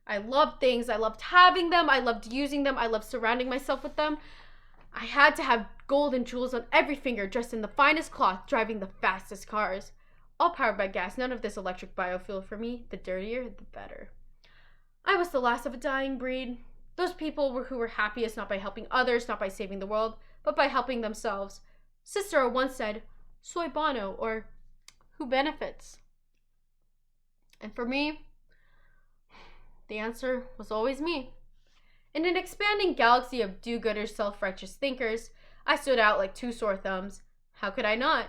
I loved things. I loved having them. I loved using them. I loved surrounding myself with them. I had to have gold and jewels on every finger, dressed in the finest cloth, driving the fastest cars. All powered by gas, none of this electric biofuel for me. The dirtier, the better. I was the last of a dying breed. Those people who were happiest not by helping others, not by saving the world, but by helping themselves. Cicero once said, "Sui bono," or who benefits? And for me, the answer was always me. In an expanding galaxy of do-gooders, self-righteous thinkers, I stood out like two sore thumbs. How could I not?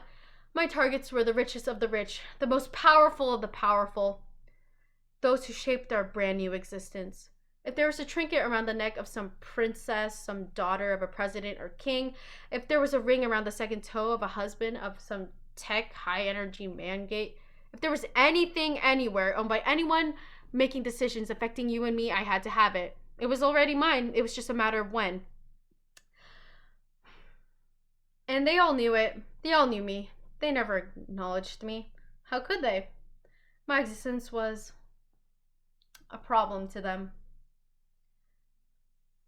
My targets were the richest of the rich, the most powerful of the powerful, those who shaped our brand new existence. If there was a trinket around the neck of some princess, some daughter of a president or king, if there was a ring around the second toe of a husband of some tech, high-energy man-gate, if there was anything anywhere owned by anyone making decisions affecting you and me, I had to have it. It was already mine. It was just a matter of when. And they all knew it. They all knew me. They never acknowledged me. How could they? My existence was a problem to them.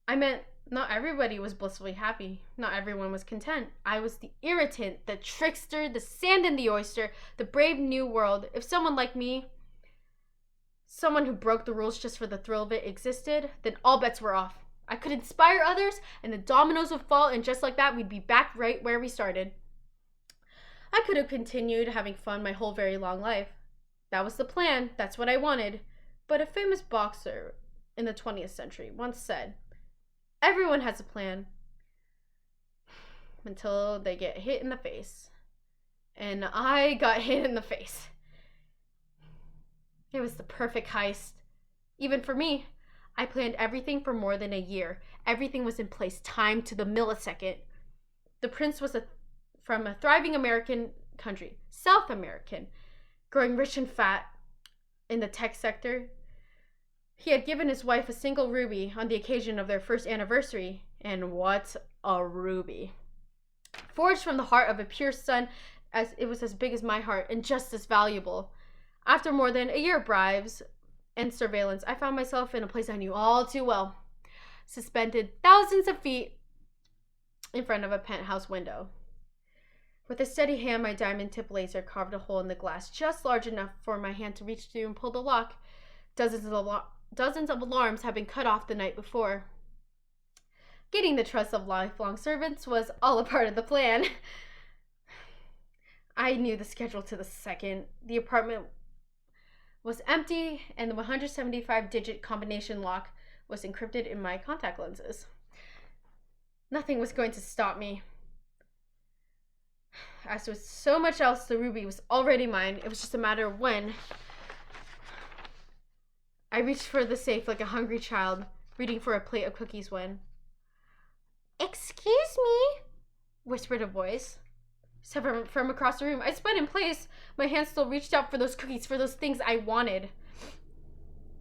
I meant not everybody was blissfully happy. Not everyone was content. I was the irritant, the trickster, the sand in the oyster, the brave new world. If someone like me, someone who broke the rules just for the thrill of it, existed, then all bets were off. I could inspire others, and the dominoes would fall, and just like that, we'd be back right where we started. I could have continued having fun my whole very long life. That was the plan. That's what I wanted. But a famous boxer in the 20th century once said, "Everyone has a plan until they get hit in the face." And I got hit in the face. It was the perfect heist. Even for me, I planned everything for more than a year. Everything was in place, timed to the millisecond. The prince was from a thriving American country, South American, growing rich and fat in the tech sector. He had given his wife a single ruby on the occasion of their first anniversary, and what a ruby. Forged from the heart of a pure son, as it was as big as my heart and just as valuable. After more than a year of bribes and surveillance, I found myself in a place I knew all too well, suspended thousands of feet in front of a penthouse window. With a steady hand, my diamond tip laser carved a hole in the glass just large enough for my hand to reach through and pull the lock. Dozens of alarms had been cut off the night before. Getting the trust of lifelong servants was all a part of the plan. I knew the schedule to the second. The apartment was empty, and the 175-digit combination lock was encrypted in my contact lenses. Nothing was going to stop me. As with so much else, the ruby was already mine. It was just a matter of when. I reached for the safe like a hungry child, reaching for a plate of cookies when... "Excuse me," whispered a voice. From across the room, I spun in place. My hand still reached out for those cookies, for those things I wanted.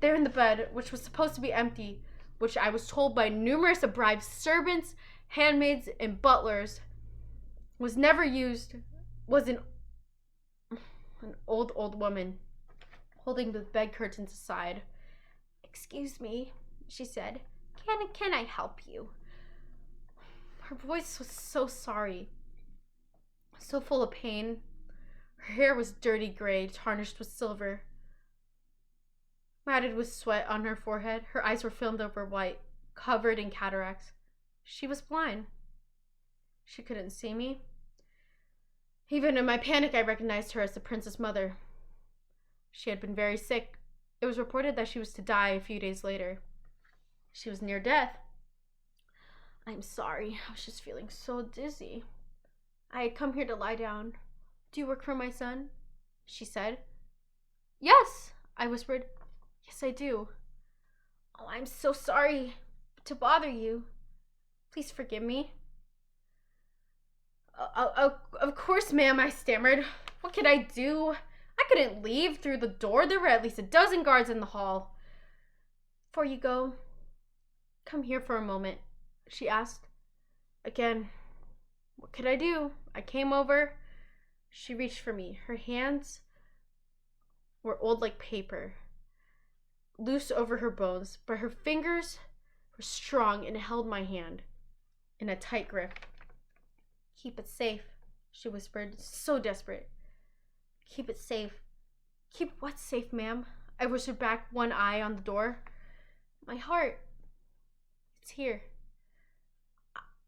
There in the bed, which was supposed to be empty, which I was told by numerous bribed servants, handmaids, and butlers, was never used, was an old woman, holding the bed curtains aside. "Excuse me," she said. Can I help you?" Her voice was so sorry, so full of pain. Her hair was dirty gray, tarnished with silver, matted with sweat on her forehead. Her eyes were filmed over white, covered in cataracts. She was blind. She couldn't see me. Even in my panic, I recognized her as the prince's mother. She had been very sick. It was reported that she was to die a few days later. She was near death. "I'm sorry, I was just feeling so dizzy. I had come here to lie down. Do you work for my son? She said. Yes, I whispered. Yes, I do. Oh, I'm so sorry to bother you. Please forgive me. Of course, ma'am, I stammered. What could I do? I couldn't leave through the door. There were at least a dozen guards in the hall. Before you go, come here for a moment, she asked. Again, what could I do? I came over. She reached for me. Her hands were old like paper, loose over her bones, but her fingers were strong and held my hand in a tight grip. Keep it safe, she whispered, so desperate. Keep it safe. Keep what safe, ma'am? I whispered back, one eye on the door. My heart. It's here.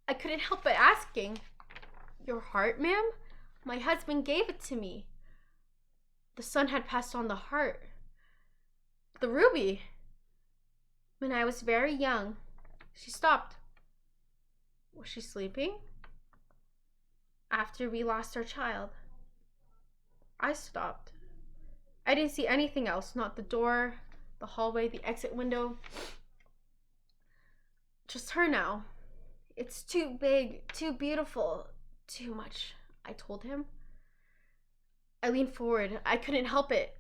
I couldn't help but asking. Your heart, ma'am? My husband gave it to me. The son had passed on the heart. The ruby. When I was very young. She stopped. Was she sleeping? After we lost our child. I stopped. I didn't see anything else, not the door, the hallway, the exit window. Just her now. It's too big, too beautiful, too much, I told him. I leaned forward. I couldn't help it.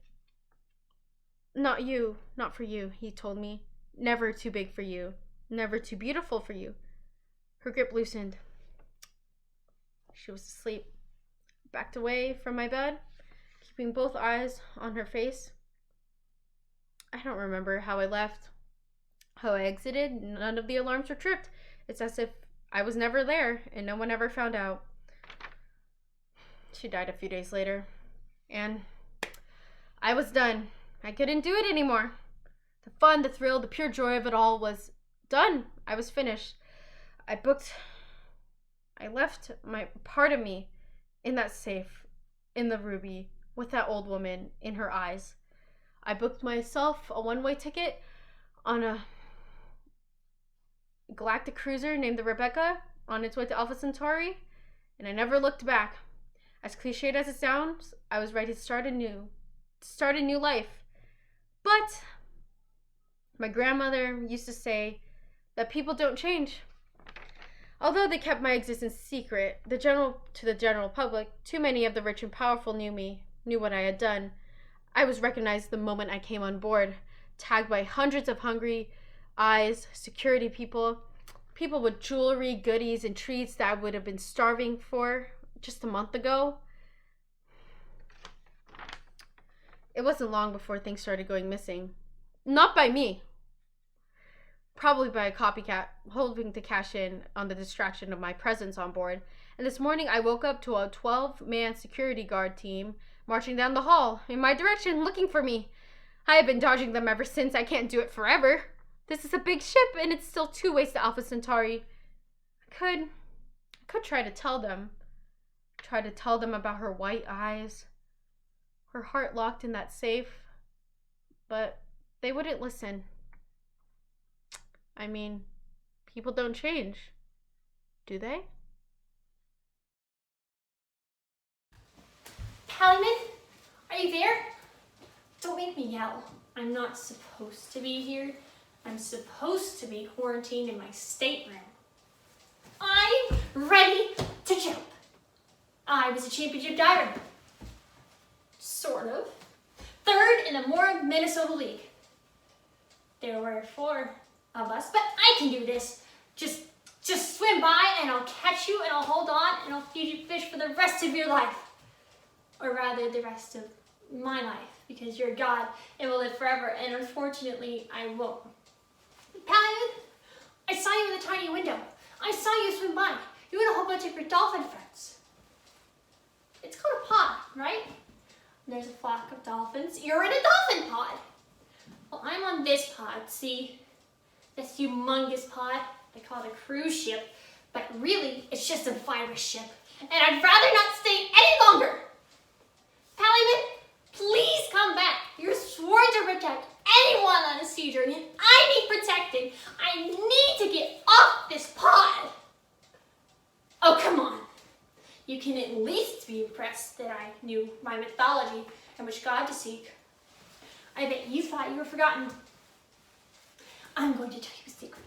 Not you, not for you, he told me. Never too big for you, never too beautiful for you. Her grip loosened. She was asleep. Backed away from my bed, keeping both eyes on her face. I don't remember how I left, how I exited. None of the alarms were tripped. It's as if I was never there and no one ever found out. She died a few days later, and I was done. I couldn't do it anymore. The fun, the thrill, the pure joy of it all was done. I was finished. I left my part of me in that safe, in the ruby, with that old woman in her eyes. I booked myself a one-way ticket on a galactic cruiser named the Rebecca on its way to Alpha Centauri, and I never looked back. As cliched as it sounds, I was ready to start a new life. But my grandmother used to say that people don't change. Although they kept my existence secret, to the general public, too many of the rich and powerful knew what I had done. I was recognized the moment I came on board, tagged by hundreds of hungry eyes, security people with jewelry, goodies, and treats that I would have been starving for just a month ago. It wasn't long before things started going missing. Not by me. Probably by a copycat, hoping to cash in on the distraction of my presence on board. And this morning I woke up to a 12-man security guard team marching down the hall in my direction, looking for me. I have been dodging them ever since. I can't do it forever. This is a big ship, and it's still 2 ways to Alpha Centauri. I could try to tell them. Try to tell them about her white eyes, her heart locked in that safe. But they wouldn't listen. I mean, people don't change, do they? Halliman, are you there? Don't make me yell. I'm not supposed to be here. I'm supposed to be quarantined in my stateroom. I'm ready to jump. I was a championship diver. Sort of. 3rd in the Moore, Minnesota League. There were 4 of us, but I can do this. Just swim by and I'll catch you and I'll hold on and I'll feed you fish for the rest of your life. Or rather, the rest of my life, because you're God and will live forever, and unfortunately, I won't. Paladin, I saw you in the tiny window. I saw you swim by. You and a whole bunch of your dolphin friends. It's called a pod, right? There's a flock of dolphins. You're in a dolphin pod. Well, I'm on this pod, see? This humongous pod. They call it a cruise ship, but really, it's just a virus ship. And I'd rather not stay any longer. Paladin, please come back. You're sworn to protect anyone on a sea journey, and I need protecting. I need to get off this pod. Oh, come on. you can at least be impressed that I knew my mythology and which God to seek. I bet you thought you were forgotten. I'm going to tell you a secret.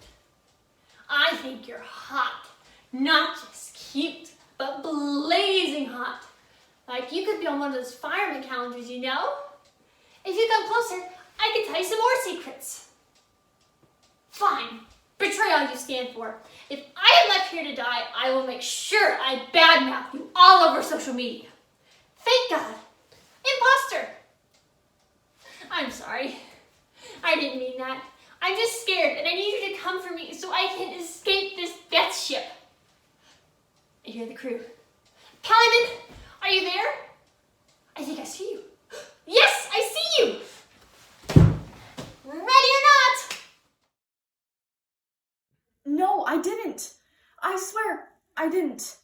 I think you're hot. Not just cute, but blazing hot. Like you could be on one of those fireman calendars, you know? If you come closer, I can tell you some more secrets. Fine. Betray all you stand for. If I am left here to die, I will make sure I badmouth you all over social media. Thank God. Imposter. I'm sorry. I didn't mean that. I'm just scared and I need you to come for me so I can escape this death ship. I hear the crew. Calumet, are you there? I think I see you. Yes, I see you. Ready or not? No, I didn't. I swear, I didn't.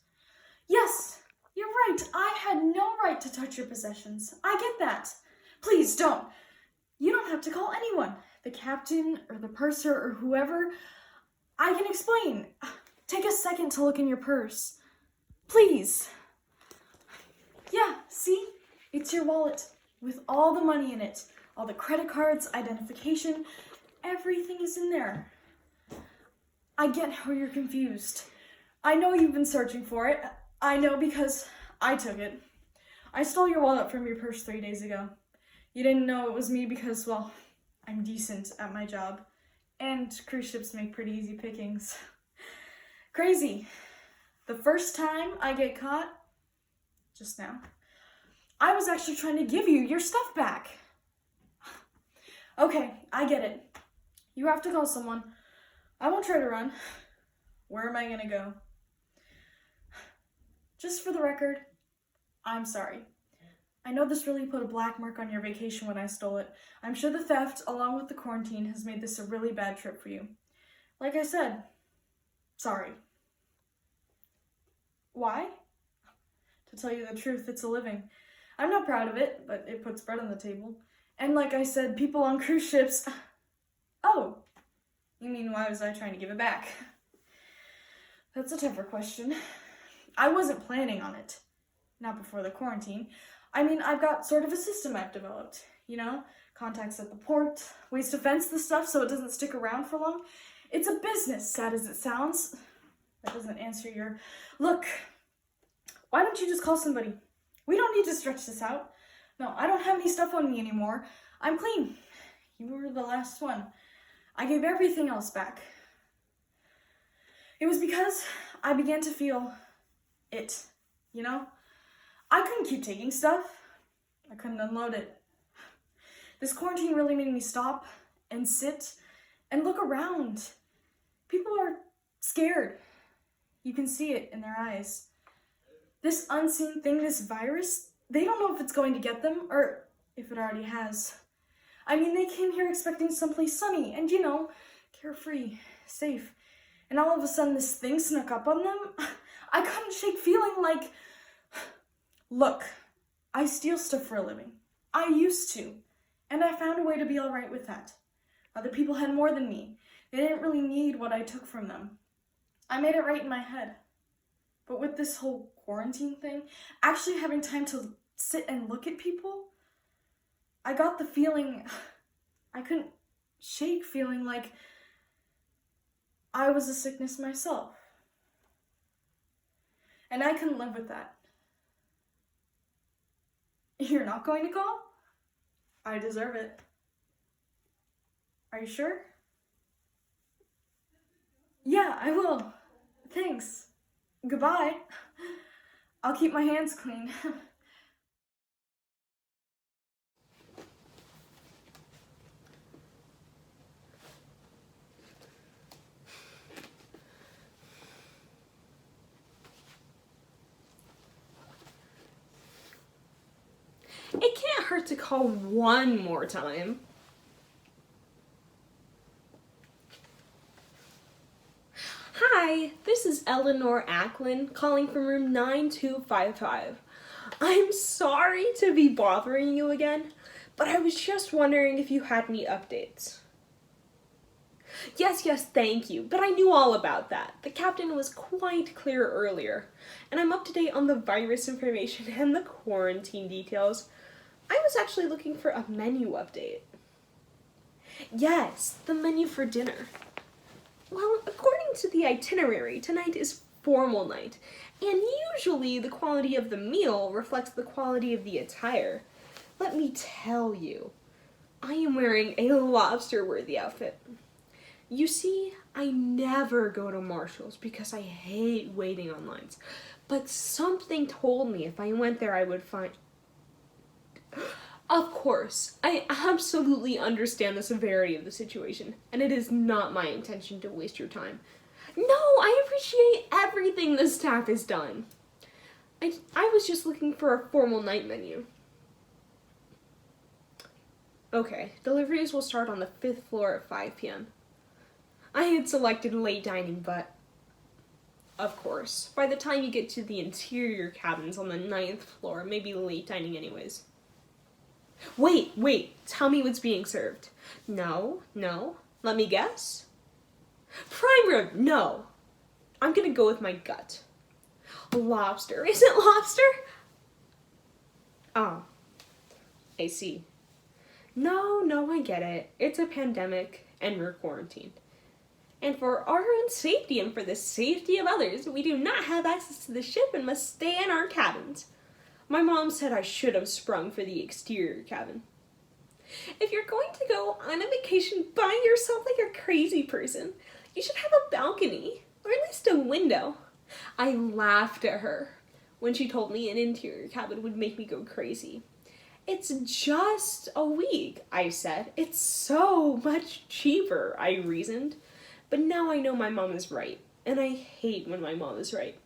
Yes, you're right. I had no right to touch your possessions. I get that. Please don't. You don't have to call anyone. The captain or the purser or whoever. I can explain. Take a second to look in your purse. Please. Yeah, see? It's your wallet with all the money in it. All the credit cards, identification, everything is in there. I get how you're confused. I know you've been searching for it. I know because I took it. I stole your wallet from your purse 3 days ago. You didn't know it was me because, well, I'm decent at my job. And cruise ships make pretty easy pickings. Crazy. The first time I get caught, just now, I was actually trying to give you your stuff back. Okay, I get it. You have to call someone. I won't try to run. Where am I gonna go? Just for the record, I'm sorry. I know this really put a black mark on your vacation when I stole it. I'm sure the theft, along with the quarantine, has made this a really bad trip for you. Like I said, sorry. Why? To tell you the truth, it's a living. I'm not proud of it, but it puts bread on the table. And like I said, people on cruise ships... Oh, you mean why was I trying to give it back? That's a tougher question. I wasn't planning on it. Not before the quarantine. I mean, I've got sort of a system I've developed, you know? Contacts at the port, ways to fence the stuff so it doesn't stick around for long. It's a business, sad as it sounds. That doesn't answer your... Look, why don't you just call somebody? We don't need to stretch this out. No, I don't have any stuff on me anymore. I'm clean. You were the last one. I gave everything else back. It was because I began to feel it, you know? I couldn't keep taking stuff. I couldn't unload it. This quarantine really made me stop and sit and look around. People are scared. You can see it in their eyes. This unseen thing, this virus, they don't know if it's going to get them or if it already has. I mean, they came here expecting someplace sunny and, you know, carefree, safe. And all of a sudden this thing snuck up on them. I couldn't shake feeling like... Look, I steal stuff for a living. I used to. And I found a way to be alright with that. Other people had more than me. They didn't really need what I took from them. I made it right in my head. But with this whole quarantine thing, actually having time to sit and look at people, I got the feeling, I couldn't shake feeling like I was a sickness myself. And I couldn't live with that. You're not going to call? I deserve it. Are you sure? Yeah, I will. Thanks. Goodbye. I'll keep my hands clean. It can't hurt to call one more time. Hi, this is Eleanor Acklin calling from room 9255. I'm sorry to be bothering you again, but I was just wondering if you had any updates. Yes, thank you. But I knew all about that. The captain was quite clear earlier. And I'm up to date on the virus information and the quarantine details. I was actually looking for a menu update. Yes, the menu for dinner. Well, according to the itinerary, tonight is formal night. And usually the quality of the meal reflects the quality of the attire. Let me tell you, I am wearing a lobster-worthy outfit. You see, I never go to Marshall's because I hate waiting on lines. But something told me if I went there I would find... Of course, I absolutely understand the severity of the situation, and it is not my intention to waste your time. No, I appreciate everything the staff has done. I was just looking for a formal night menu. Okay, deliveries will start on the 5th floor at 5 p.m. I had selected late dining, but of course, by the time you get to the interior cabins on the 9th floor, maybe late dining anyways. Wait, tell me what's being served. No, let me guess. Prime rib, no. I'm gonna go with my gut. Lobster, is it lobster? Oh, I see. No, I get it. It's a pandemic and we're quarantined. And for our own safety and for the safety of others, we do not have access to the ship and must stay in our cabins. My mom said I should have sprung for the exterior cabin. If you're going to go on a vacation by yourself like a crazy person, you should have a balcony, or at least a window. I laughed at her when she told me an interior cabin would make me go crazy. It's just a week, I said. It's so much cheaper, I reasoned. But now I know my mom is right, and I hate when my mom is right.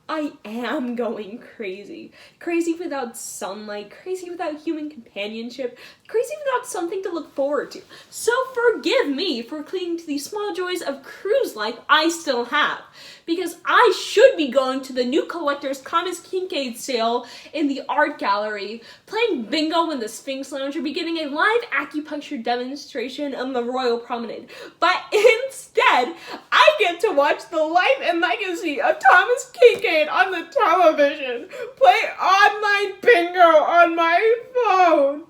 I am going crazy. Crazy without sunlight, crazy without human companionship, crazy without something to look forward to. So forgive me for clinging to the small joys of cruise life I still have. Because I should be going to the new Collector's Thomas Kincaid sale in the art gallery, playing bingo in the Sphinx Lounge, or beginning a live acupuncture demonstration on the Royal Promenade. But instead, I get to watch the life and legacy of Thomas Kincaid on the television, play online bingo on my phone,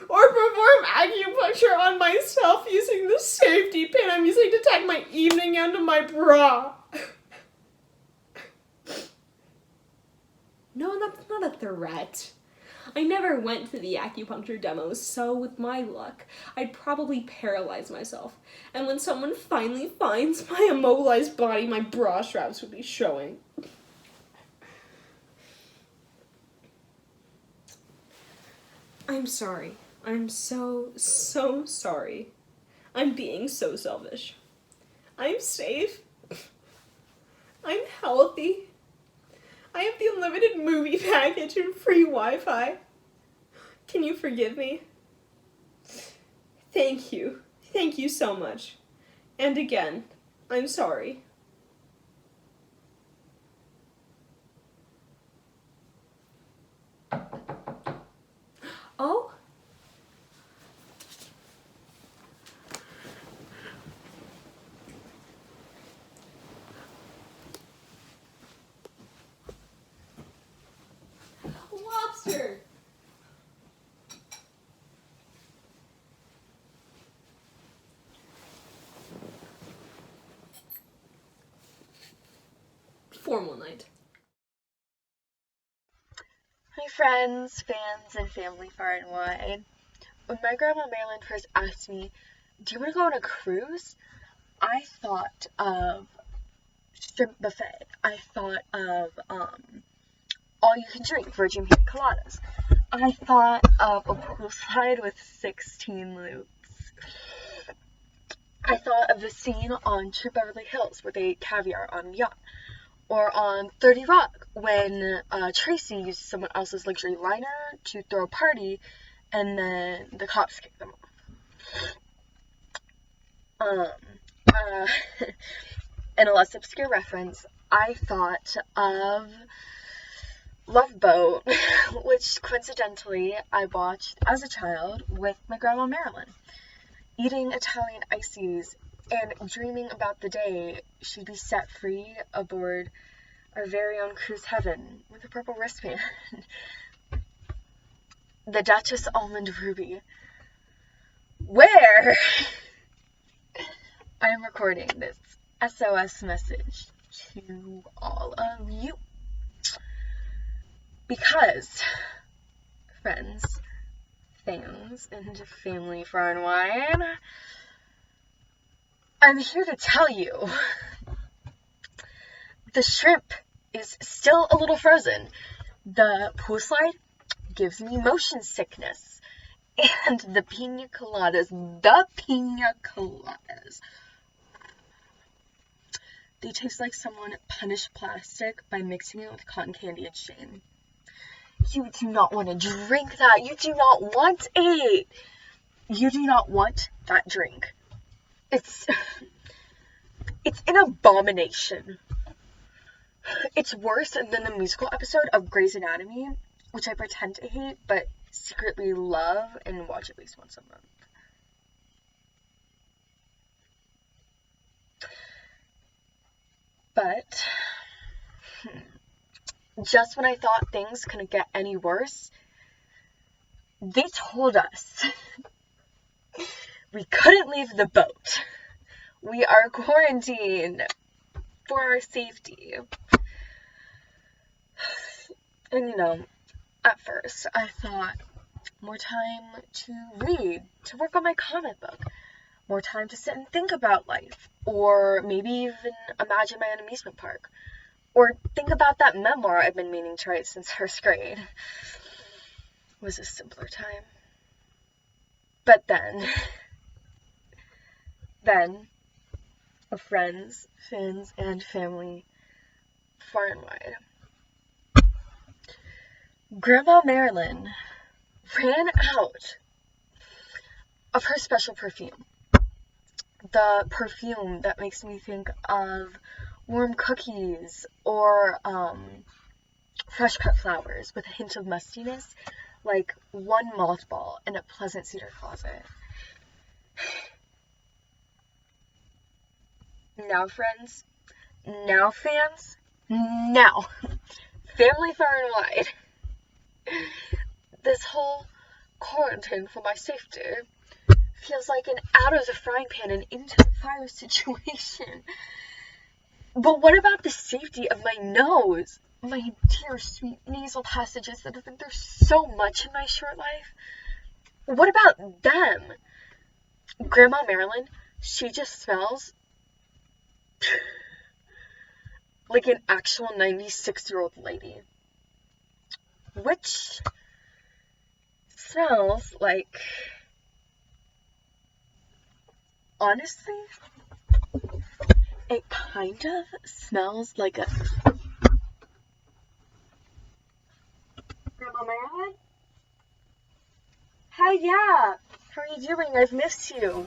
or perform acupuncture on myself using the safety pin I'm using to tuck my evening gown to my bra. No, that's not a threat. I never went to the acupuncture demos, so with my luck, I'd probably paralyze myself. And when someone finally finds my immobilized body, my bra straps would be showing. I'm sorry. I'm so sorry. I'm being so selfish. I'm safe. I'm healthy. I have the unlimited movie package and free Wi-Fi. Can you forgive me? Thank you. Thank you so much. And again, I'm sorry. Oh? Lobster! Formal night. Hi friends, fans, and family far and wide. When my grandma Marilyn first asked me, do you want to go on a cruise? I thought of shrimp buffet. I thought of all you can drink Virgin Pina Coladas. I thought of a poolside with 16 loops. I thought of the scene on True Beverly Hills where they caviar on a yacht. Or on 30 Rock, when Tracy used someone else's luxury liner to throw a party, and then the cops kicked them off. In a less obscure reference, I thought of Love Boat, which coincidentally I watched as a child with my grandma Marilyn. Eating Italian ices and dreaming about the day she'd be set free aboard our very own cruise heaven with a purple wristband. The Duchess Almond Ruby, where I am recording this SOS message to all of you. Because, friends, fans, and family far and wide, I'm here to tell you the shrimp is still a little frozen. The pool slide gives me motion sickness. And the pina coladas, they taste like someone punished plastic by mixing it with cotton candy and shame. You do not want to drink that. You do not want it. You do not want that drink. It's an abomination. It's worse than the musical episode of Grey's Anatomy, which I pretend to hate, but secretly love and watch at least once a month. But just when I thought things couldn't get any worse, they told us we couldn't leave the boat. We are quarantined for our safety. And at first I thought more time to read, to work on my comic book, more time to sit and think about life, or maybe even imagine my own amusement park, or think about that memoir I've been meaning to write since first grade. It was a simpler time. But then, friends, fans, and family far and wide, Grandma Marilyn ran out of her special perfume. The perfume that makes me think of warm cookies or fresh cut flowers with a hint of mustiness, like one mothball in a pleasant cedar closet. Now, friends, now, fans, now, family far and wide, this whole quarantine for my safety feels like an out of the frying pan and into the fire situation. But what about the safety of my nose? My dear sweet nasal passages that have been through so much in my short life? What about them? Grandma Marilyn, she just smells like an actual 96-year-old lady. Which smells like, honestly, it kind of smells like a... Grandma Marilyn? Hi, yeah. How are you doing? I've missed you.